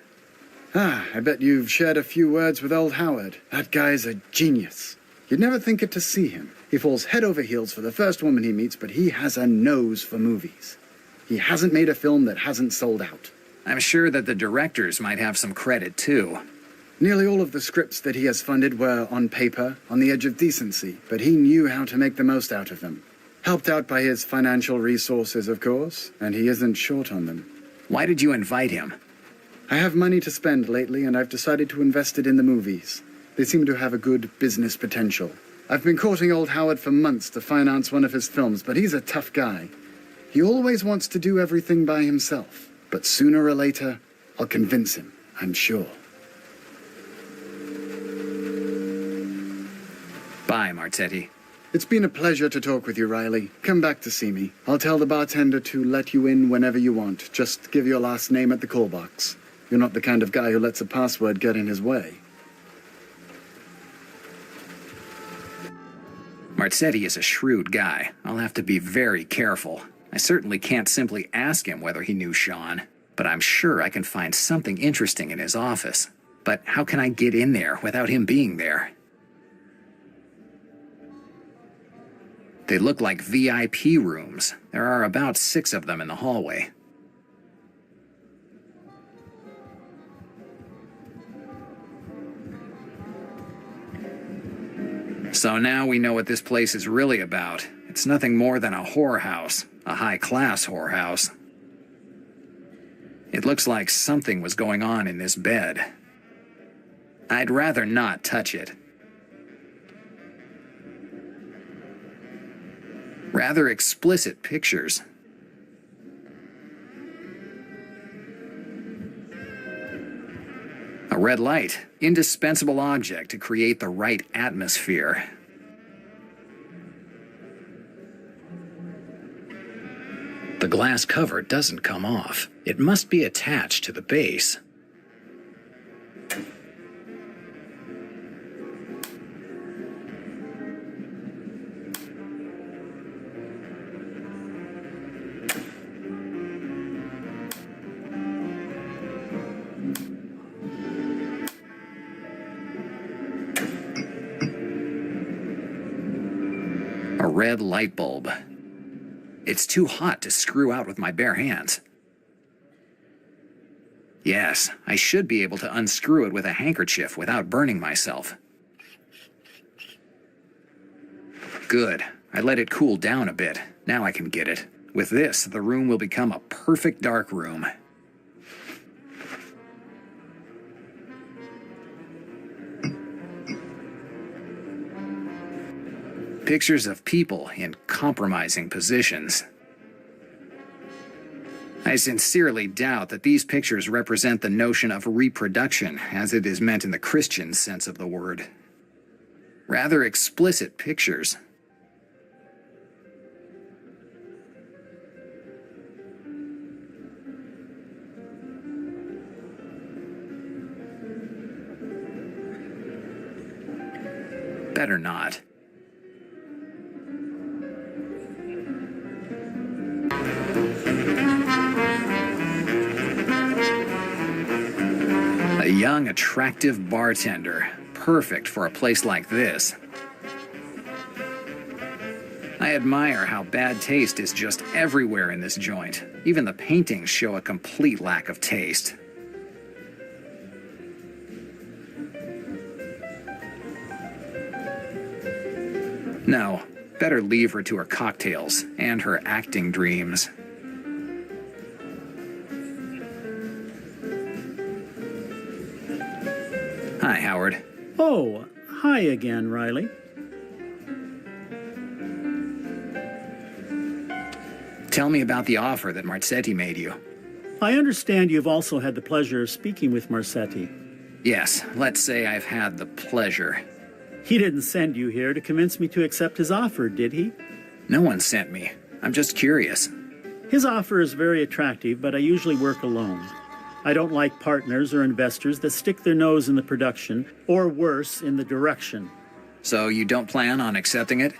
I bet you've shared a few words with old Howard. That guy's a genius. You'd never think it to see him. He falls head over heels for the first woman he meets, but he has a nose for movies. He hasn't made a film that hasn't sold out. I'm sure that the directors might have some credit, too. Nearly all of the scripts that he has funded were, on paper, on the edge of decency, but he knew how to make the most out of them. Helped out by his financial resources, of course, and he isn't short on them. Why did you invite him? I have money to spend lately, and I've decided to invest it in the movies. They seem to have a good business potential. I've been courting old Howard for months to finance one of his films, but he's a tough guy. He always wants to do everything by himself. But sooner or later, I'll convince him, I'm sure. Bye, Marzetti. It's been a pleasure to talk with you, Riley. Come back to see me. I'll tell the bartender to let you in whenever you want. Just give your last name at the call box. You're not the kind of guy who lets a password get in his way. Marzetti is a shrewd guy. I'll have to be very careful. I certainly can't simply ask him whether he knew Sean, but I'm sure I can find something interesting in his office. But how can I get in there without him being there? They look like VIP rooms. There are about 6 of them in the hallway. So now we know what this place is really about. It's nothing more than a whorehouse, a high-class whorehouse. It looks like something was going on in this bed. I'd rather not touch it. Rather explicit pictures. A red light, indispensable object to create the right atmosphere. The glass cover doesn't come off. It must be attached to the base. A red light bulb. It's too hot to screw out with my bare hands. Yes, I should be able to unscrew it with a handkerchief without burning myself. Good. I let it cool down a bit. Now I can get it. With this, the room will become a perfect dark room. Pictures of people in compromising positions. I sincerely doubt that these pictures represent the notion of reproduction as it is meant in the Christian sense of the word. Rather explicit pictures. Better not. A young, attractive bartender. Perfect for a place like this. I admire how bad taste is just everywhere in this joint. Even the paintings show a complete lack of taste. No, better leave her to her cocktails and her acting dreams. Hi, Howard. Oh, hi again, Riley. Tell me about the offer that Marzetti made you. I understand you've also had the pleasure of speaking with Marzetti. Yes, let's say I've had the pleasure. He didn't send you here to convince me to accept his offer, did he? No one sent me. I'm just curious. His offer is very attractive, but I usually work alone. I don't like partners or investors that stick their nose in the production, or worse, in the direction. So you don't plan on accepting it?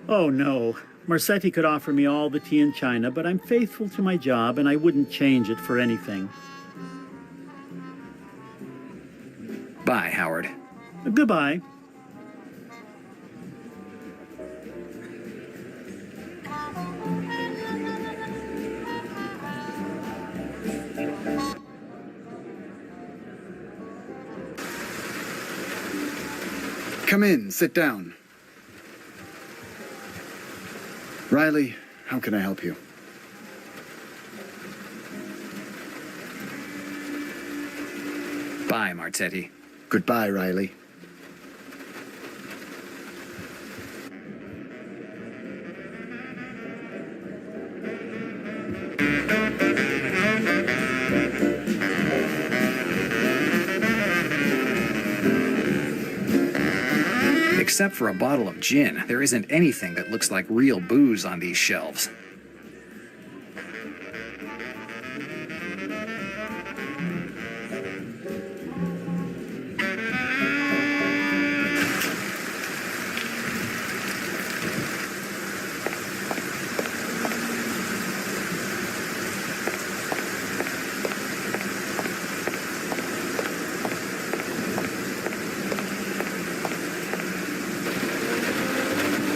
Oh, no. Marzetti could offer me all the tea in China, but I'm faithful to my job and I wouldn't change it for anything. Bye, Howard. Goodbye. Come in, sit down. Riley, how can I help you? Bye, Marzetti. Goodbye, Riley. Except for a bottle of gin, there isn't anything that looks like real booze on these shelves.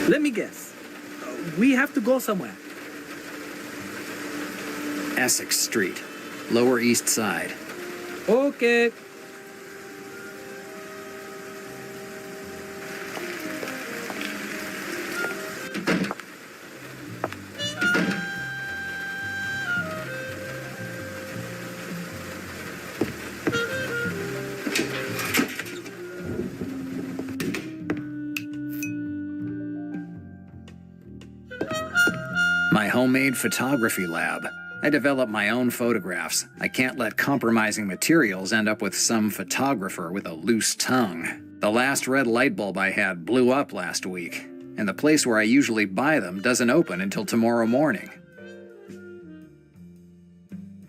Let me guess. We have to go somewhere. Essex Street, Lower East Side. Okay. My homemade photography lab. I develop my own photographs. I can't let compromising materials end up with some photographer with a loose tongue. The last red light bulb I had blew up last week, and the place where I usually buy them doesn't open until tomorrow morning.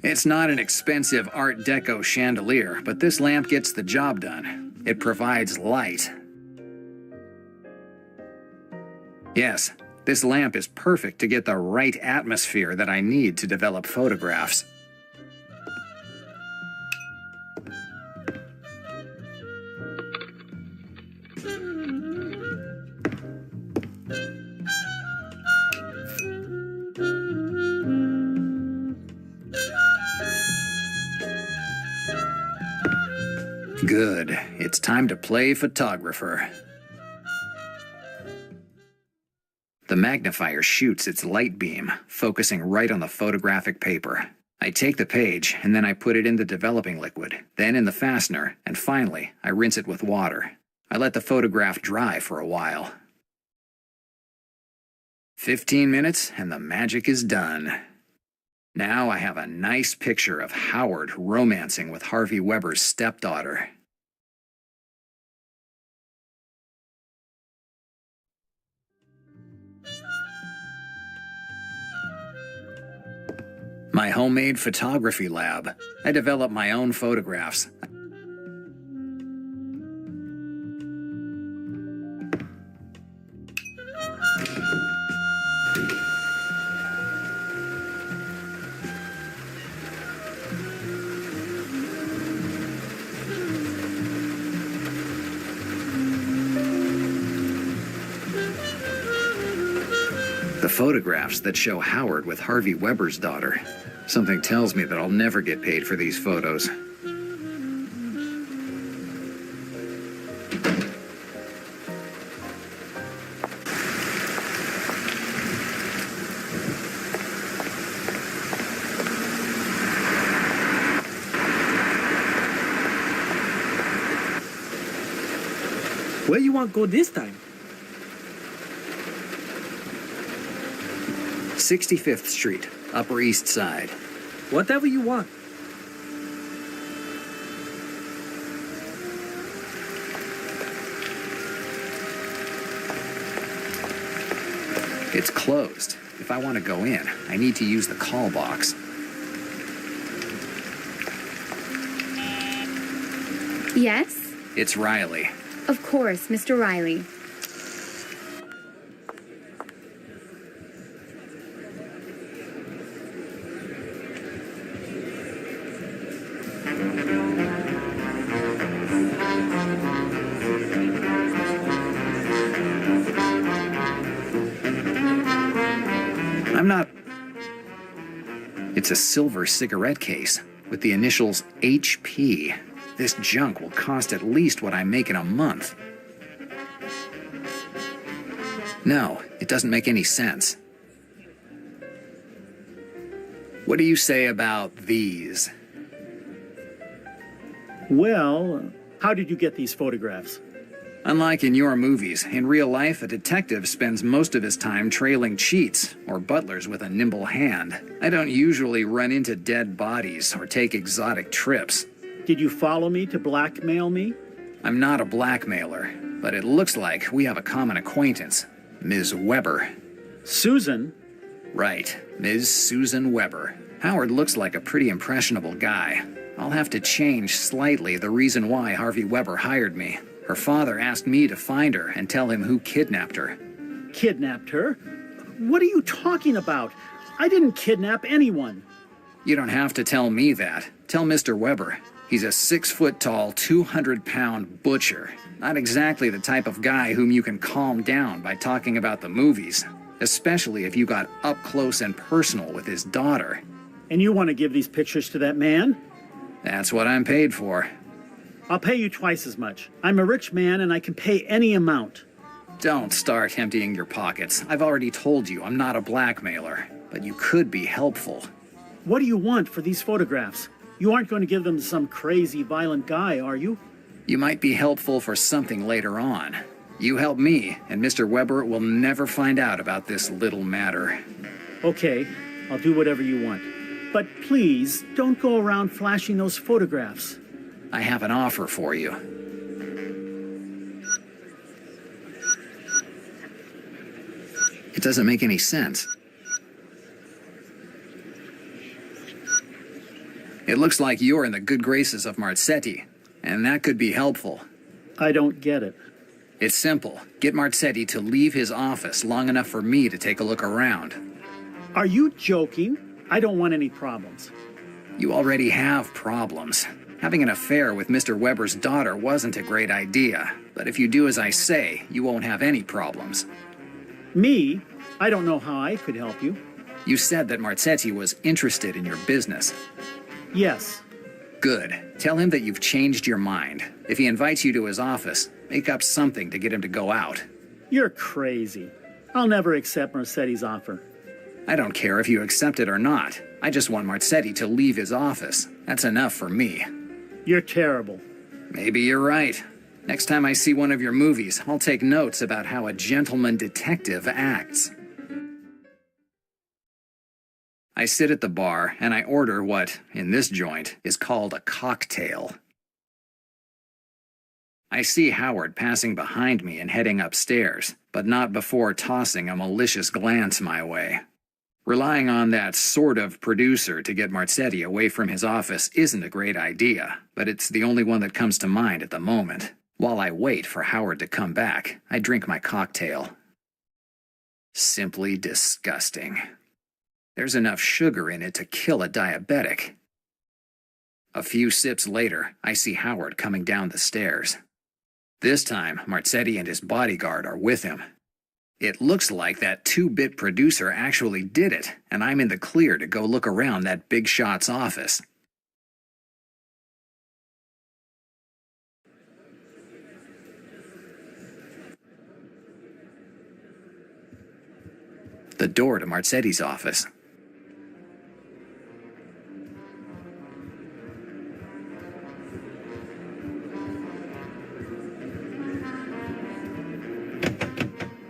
It's not an expensive Art Deco chandelier, but this lamp gets the job done. It provides light. Yes, this lamp is perfect to get the right atmosphere that I need to develop photographs. Good. It's time to play photographer. The magnifier shoots its light beam, focusing right on the photographic paper. I take the page, and then I put it in the developing liquid, then in the fastener, and finally, I rinse it with water. I let the photograph dry for a while. 15 minutes, and the magic is done. Now I have a nice picture of Howard romancing with Harvey Weber's stepdaughter. My homemade photography lab. I develop my own photographs. The photographs that show Howard with Harvey Weber's daughter. Something tells me that I'll never get paid for these photos. Where you want to go this time? 65th Street, Upper East Side. Whatever you want. It's closed. If I want to go in, I need to use the call box. Yes? It's Riley. Of course, Mr. Riley. I'm not... It's a silver cigarette case with the initials HP. This junk will cost at least what I make in a month. No, it doesn't make any sense. What do you say about these? Well, how did you get these photographs? Unlike in your movies, in real life, a detective spends most of his time trailing cheats or butlers with a nimble hand. I don't usually run into dead bodies or take exotic trips. Did you follow me to blackmail me? I'm not a blackmailer, but it looks like we have a common acquaintance, Ms. Weber. Susan? Right, Ms. Susan Weber. Howard looks like a pretty impressionable guy. I'll have to change slightly the reason why Harvey Weber hired me. Her father asked me to find her and tell him who kidnapped her. Kidnapped her? What are you talking about? I didn't kidnap anyone. You don't have to tell me that. Tell Mr. Weber. He's a 6-foot-tall, 200-pound butcher. Not exactly the type of guy whom you can calm down by talking about the movies, especially if you got up close and personal with his daughter. And you want to give these pictures to that man? That's what I'm paid for. I'll pay you twice as much. I'm a rich man and I can pay any amount. Don't start emptying your pockets. I've already told you I'm not a blackmailer, but you could be helpful. What do you want for these photographs? You aren't going to give them to some crazy, violent guy, are you? You might be helpful for something later on. You help me, and Mr. Weber will never find out about this little matter. Okay, I'll do whatever you want. But please, don't go around flashing those photographs. I have an offer for you. It doesn't make any sense. It looks like you're in the good graces of Marzetti, and that could be helpful. I don't get it. It's simple. Get Marzetti to leave his office long enough for me to take a look around. Are you joking? I don't want any problems. You already have problems. Having an affair with Mr. Weber's daughter wasn't a great idea, but if you do as I say, you won't have any problems. Me? I don't know how I could help you. You said that Marzetti was interested in your business. Yes. Good. Tell him that you've changed your mind. If he invites you to his office, make up something to get him to go out. You're crazy. I'll never accept Marzetti's offer. I don't care if you accept it or not. I just want Marzetti to leave his office. That's enough for me. You're terrible. Maybe you're right. Next time I see one of your movies, I'll take notes about how a gentleman detective acts. I sit at the bar and I order what, in this joint, is called a cocktail. I see Howard passing behind me and heading upstairs, but not before tossing a malicious glance my way. Relying on that sort of producer to get Marzetti away from his office isn't a great idea, but it's the only one that comes to mind at the moment. While I wait for Howard to come back, I drink my cocktail. Simply disgusting. There's enough sugar in it to kill a diabetic. A few sips later, I see Howard coming down the stairs. This time, Marzetti and his bodyguard are with him. It looks like that 2-bit producer actually did it, and I'm in the clear to go look around that big shot's office. The door to Marzetti's office.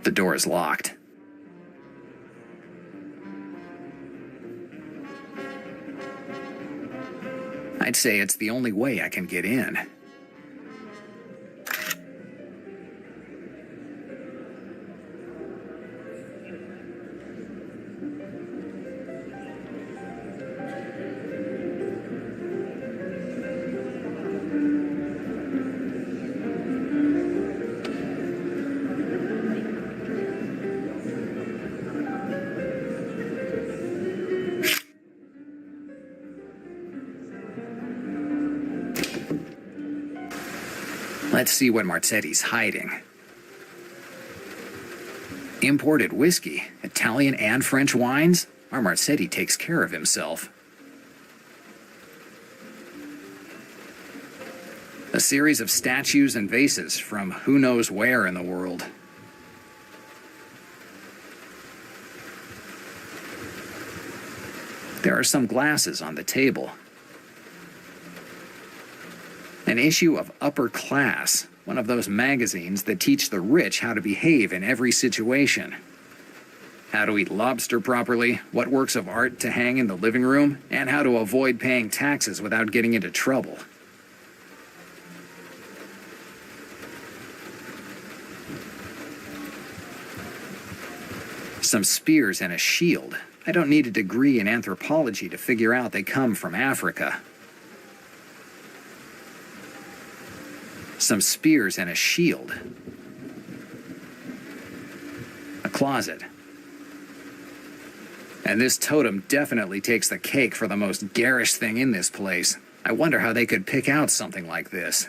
The door is locked. I'd say it's the only way I can get in. Let's see what Marzetti's hiding. Imported whiskey, Italian and French wines? Our Marzetti takes care of himself. A series of statues and vases from who knows where in the world. There are some glasses on the table. An issue of Upper Class, one of those magazines that teach the rich how to behave in every situation. How to eat lobster properly, what works of art to hang in the living room, and how to avoid paying taxes without getting into trouble. Some spears and a shield. I don't need a degree in anthropology to figure out they come from Africa. Some spears and a shield. A closet. And this totem definitely takes the cake for the most garish thing in this place. I wonder how they could pick out something like this.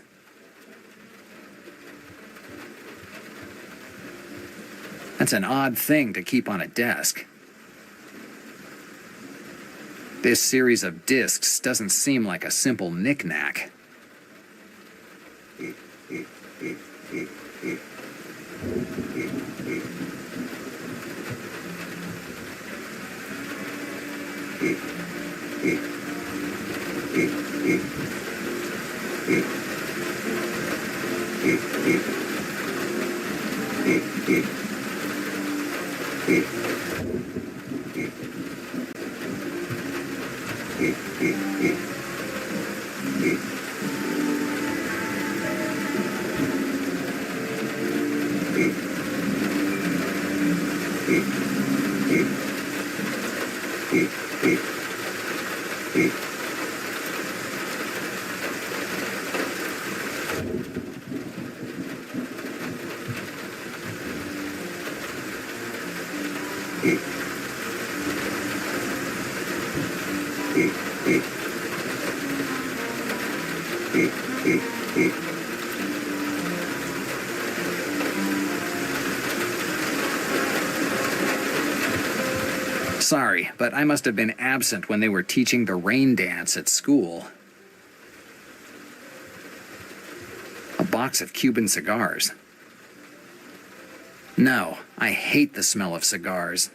That's an odd thing to keep on a desk. This series of discs doesn't seem like a simple knick-knack. Sorry, but I must have been absent when they were teaching the rain dance at school. A box of Cuban cigars. No, I hate the smell of cigars.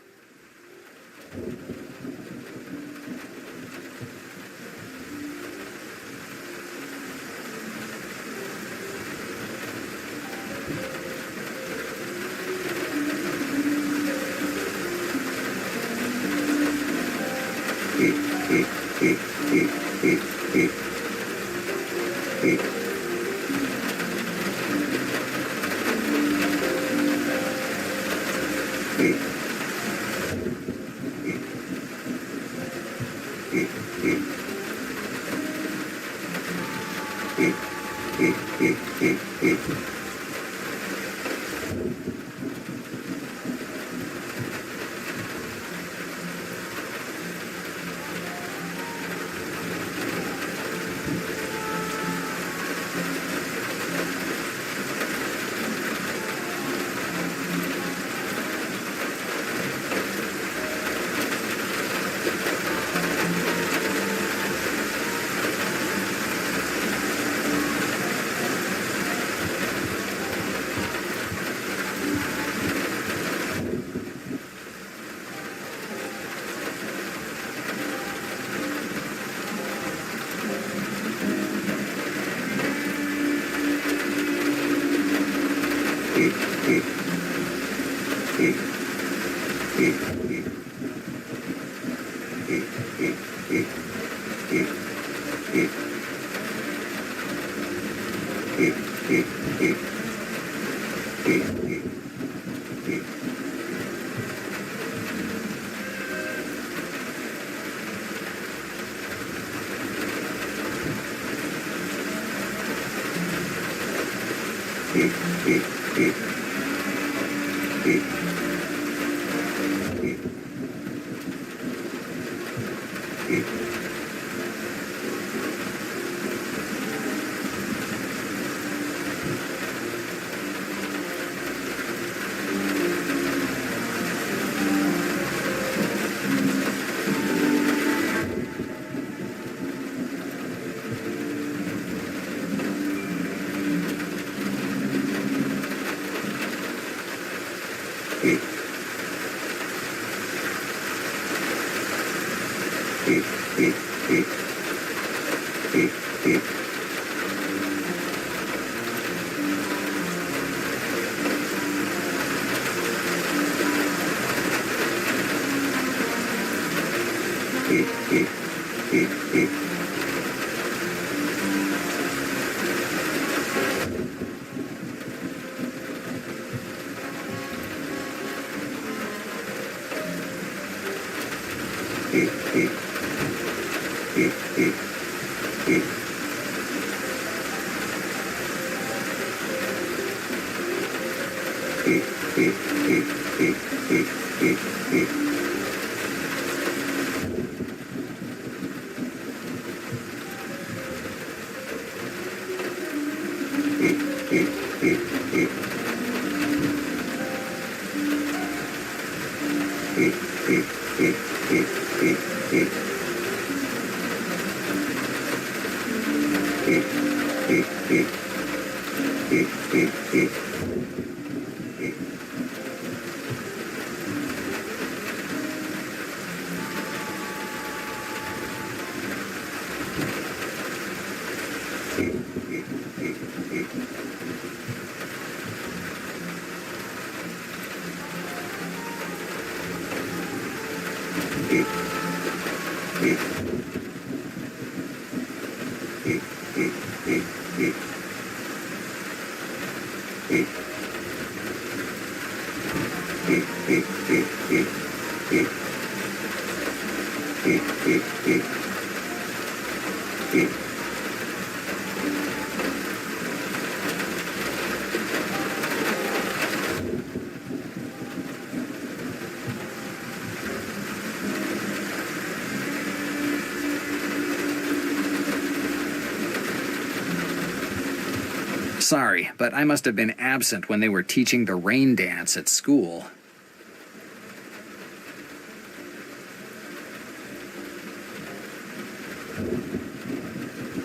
Sorry, but I must have been absent when they were teaching the rain dance at school.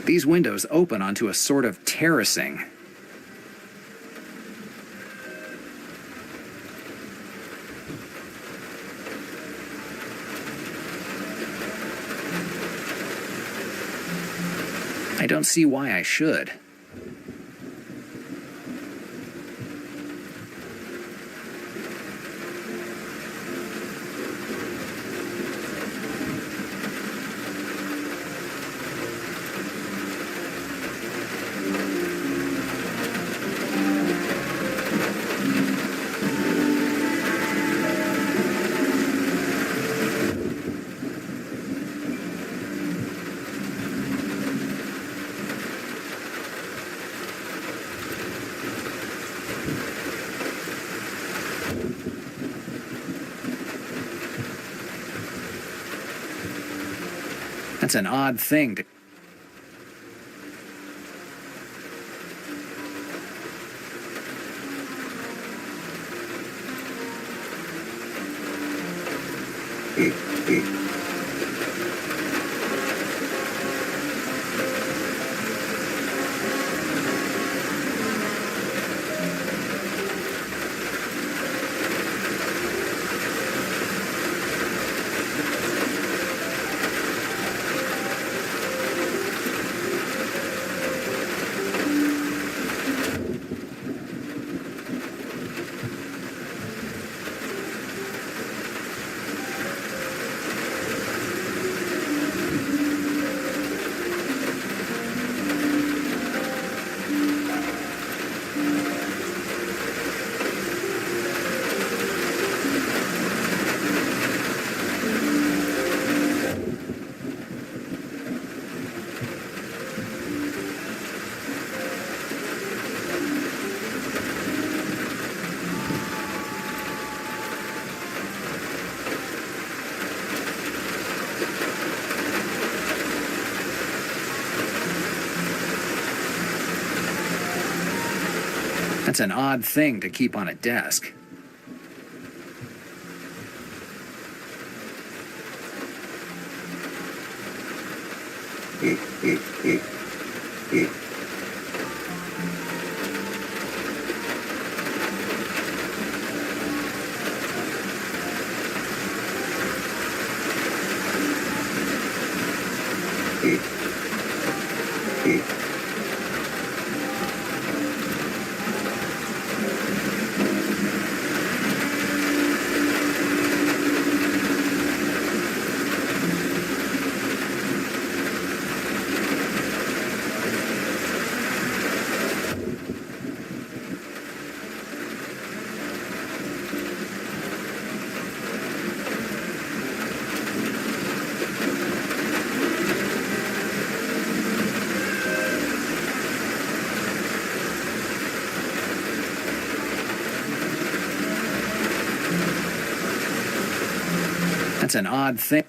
These windows open onto a sort of terracing. I don't see why I should. That's an odd thing to... That's an odd thing to keep on a desk. That's an odd thing.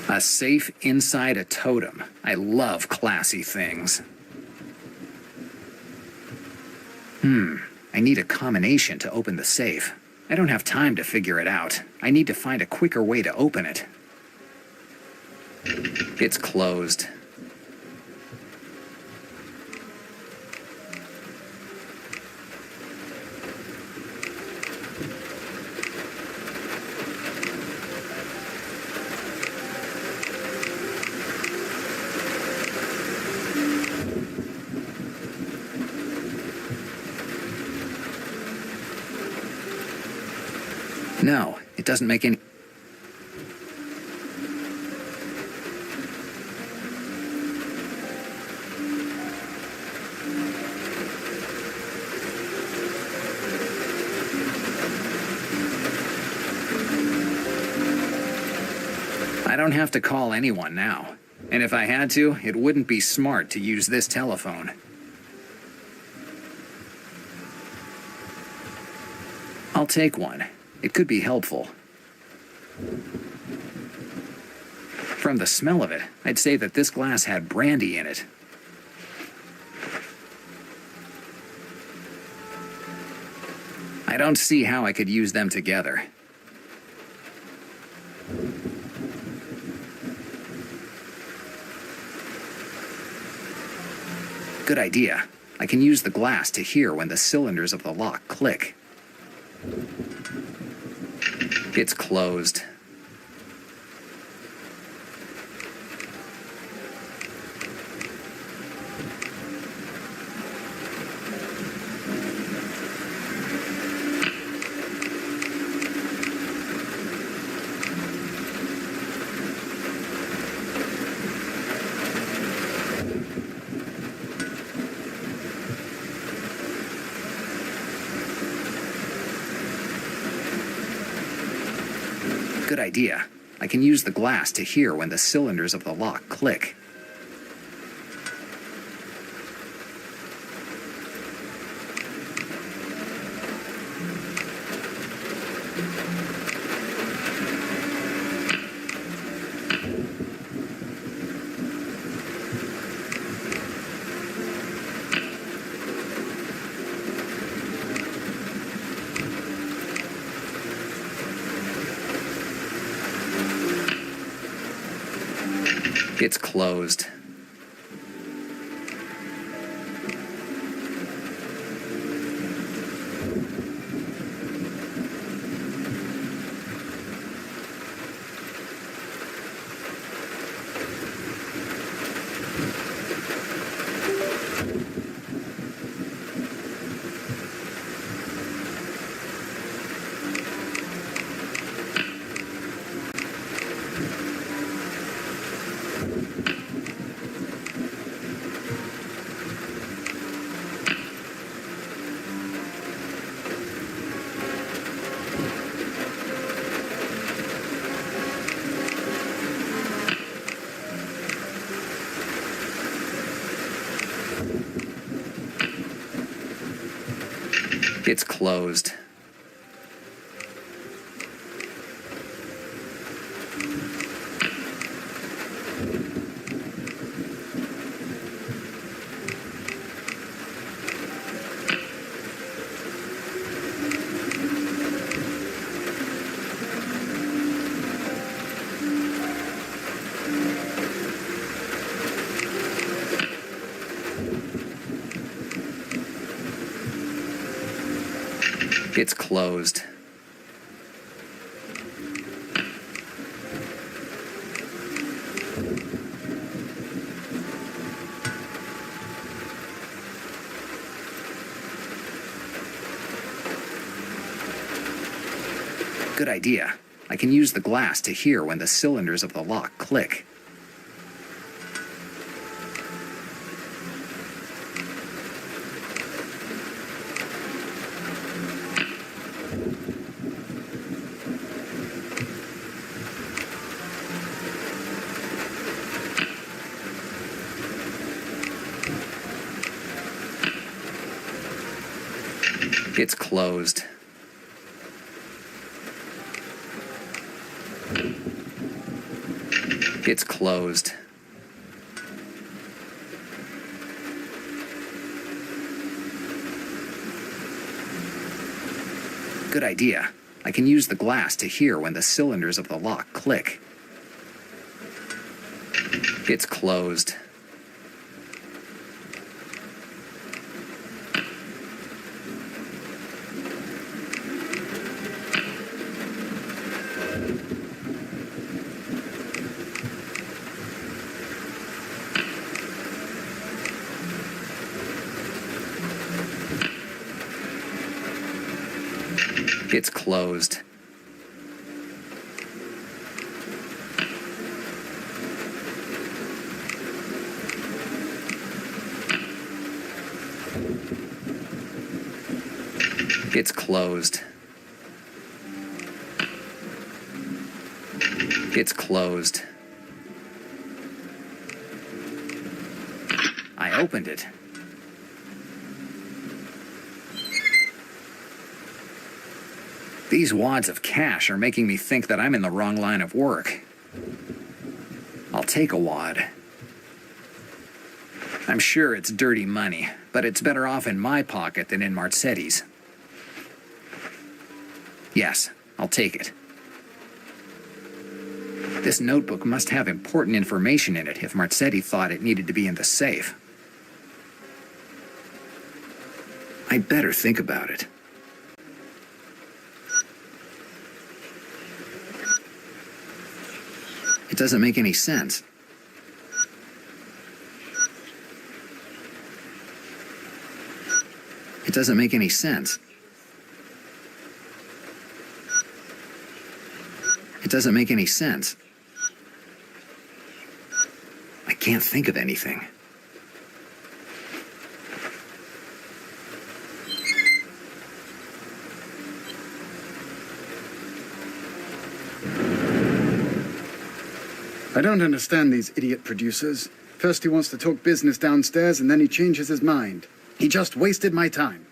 A safe inside a totem. I love classy things. I need a combination to open the safe. I don't have time to figure it out. I need to find a quicker way to open it. It's closed. No, it doesn't make any... I don't have to call anyone now. And if I had to, it wouldn't be smart to use this telephone. I'll take one. It could be helpful. From the smell of it, I'd say that this glass had brandy in it. I don't see how I could use them together. Good idea. I can use the glass to hear when the cylinders of the lock click. It's closed. Good idea. I can use the glass to hear when the cylinders of the lock click. It's closed. It's closed. It's closed. Good idea. I can use the glass to hear when the cylinders of the lock click. It's closed. It's closed. Good idea. I can use the glass to hear when the cylinders of the lock click. It's closed. It's closed. It's closed. It's closed. I opened it. These wads of cash are making me think that I'm in the wrong line of work. I'll take a wad. I'm sure it's dirty money, but it's better off in my pocket than in Marzetti's. Yes, I'll take it. This notebook must have important information in it if Marzetti thought it needed to be in the safe. I'd better think about it. It doesn't make any sense. It doesn't make any sense. It doesn't make any sense. I can't think of anything. I don't understand these idiot producers. First he wants to talk business downstairs, and then he changes his mind. He just wasted my time.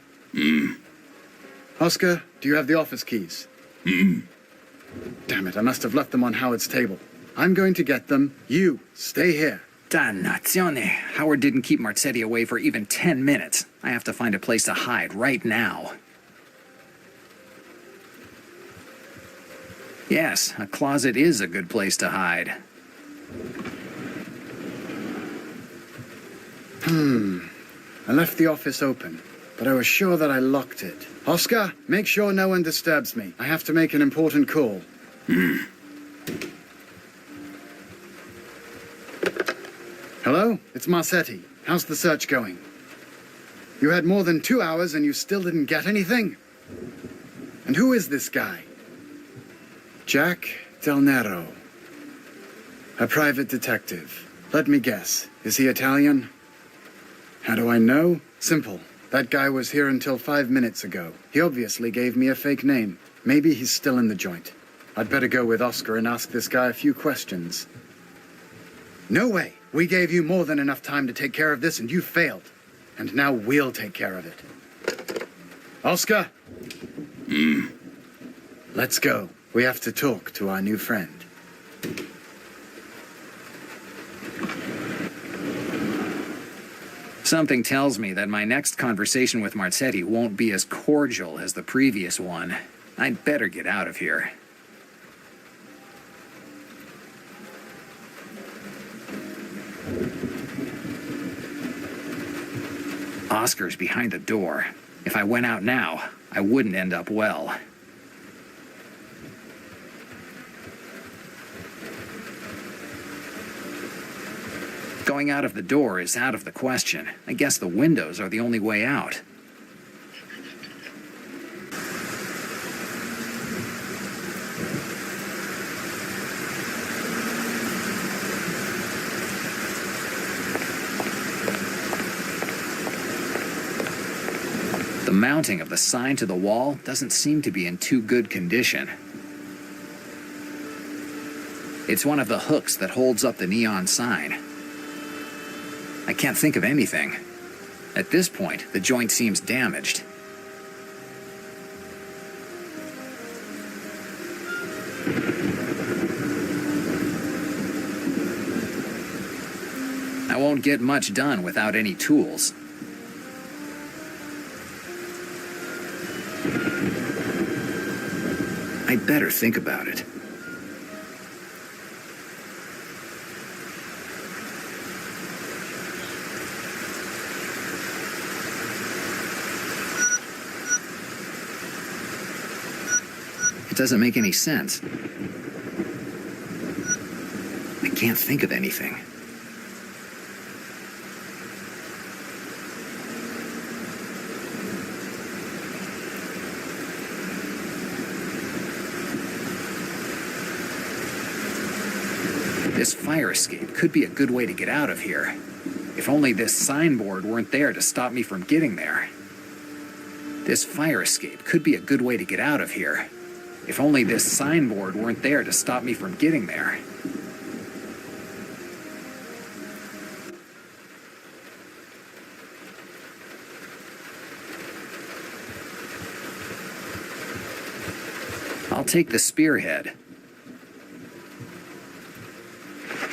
Oscar, do you have the office keys? Damn it, I must have left them on Howard's table. I'm going to get them. You, stay here. Dannazione. Howard didn't keep Marzetti away for even 10 minutes. I have to find a place to hide right now. Yes, a closet is a good place to hide. I left the office open, but I was sure that I locked it. Oscar, make sure no one disturbs me. I have to make an important call. Hello? It's Marzetti. How's the search going? You had more than 2 hours and you still didn't get anything? And who is this guy? Jack Del Nero. A private detective. Let me guess. Is he Italian? How do I know? Simple. That guy was here until 5 minutes ago. He obviously gave me a fake name. Maybe he's still in the joint. I'd better go with Oscar and ask this guy a few questions. No way! We gave you more than enough time to take care of this and you failed. And now we'll take care of it. Oscar? Let's go. We have to talk to our new friend. Something tells me that my next conversation with Marzetti won't be as cordial as the previous one. I'd better get out of here. Oscar's behind the door. If I went out now, I wouldn't end up well. Going out of the door is out of the question. I guess the windows are the only way out. The mounting of the sign to the wall doesn't seem to be in too good condition. It's one of the hooks that holds up the neon sign. I can't think of anything. At this point, the joint seems damaged. I won't get much done without any tools. I'd better think about it. It doesn't make any sense. I can't think of anything. This fire escape could be a good way to get out of here. If only this signboard weren't there to stop me from getting there. This fire escape could be a good way to get out of here. If only this signboard weren't there to stop me from getting there. I'll take the spearhead.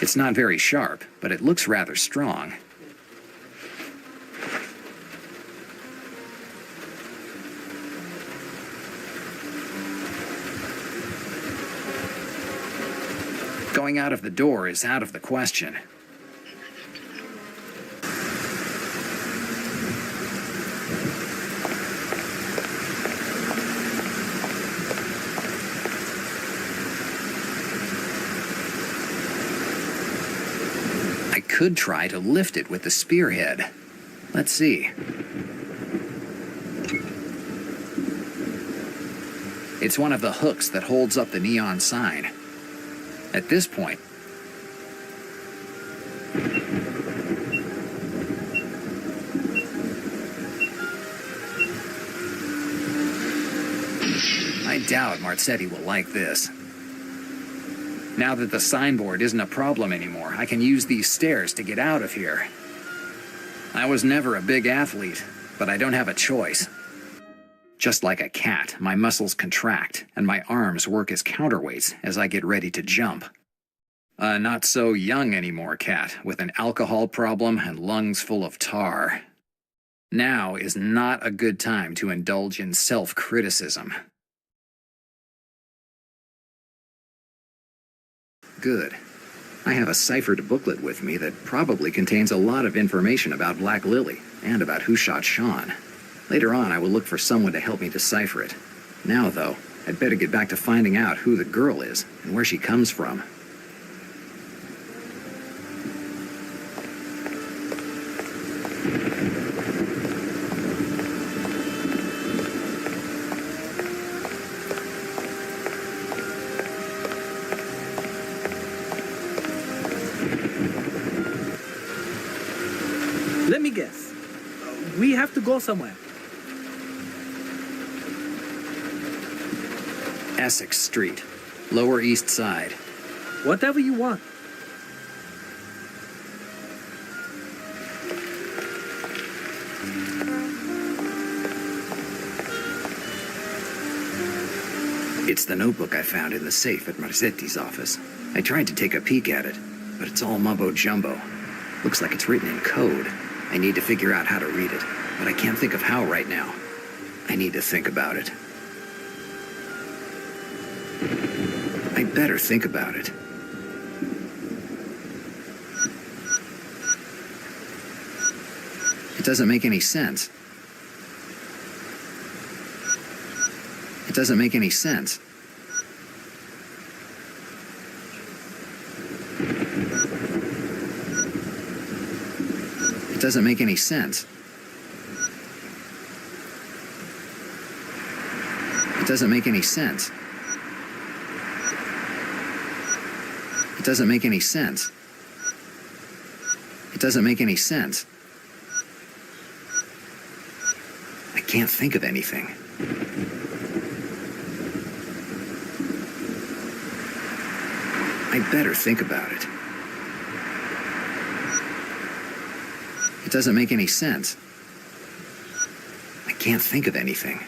It's not very sharp, but it looks rather strong. Going out of the door is out of the question. I could try to lift it with the spearhead. Let's see. It's one of the hooks that holds up the neon sign. At this point, I doubt Marzetti will like this. Now that the signboard isn't a problem anymore, I can use these stairs to get out of here. I was never a big athlete, but I don't have a choice. Just like a cat, my muscles contract, and my arms work as counterweights as I get ready to jump. A not-so-young anymore cat with an alcohol problem and lungs full of tar. Now is not a good time to indulge in self-criticism. Good. I have a ciphered booklet with me that probably contains a lot of information about Black Lily and about who shot Sean. Later on, I will look for someone to help me decipher it. Now, though, I'd better get back to finding out who the girl is and where she comes from. Let me guess. We have to go somewhere. Essex Street, Lower East Side. Whatever you want. It's the notebook I found in the safe at Marzetti's office. I tried to take a peek at it, but it's all mumbo-jumbo. Looks like it's written in code. I need to figure out how to read it, but I can't think of how right now. I need to think about it. I better think about it. It doesn't make any sense. It doesn't make any sense. It doesn't make any sense. It doesn't make any sense. It doesn't make any sense. It doesn't make any sense. I can't think of anything. I better think about it. It doesn't make any sense. I can't think of anything.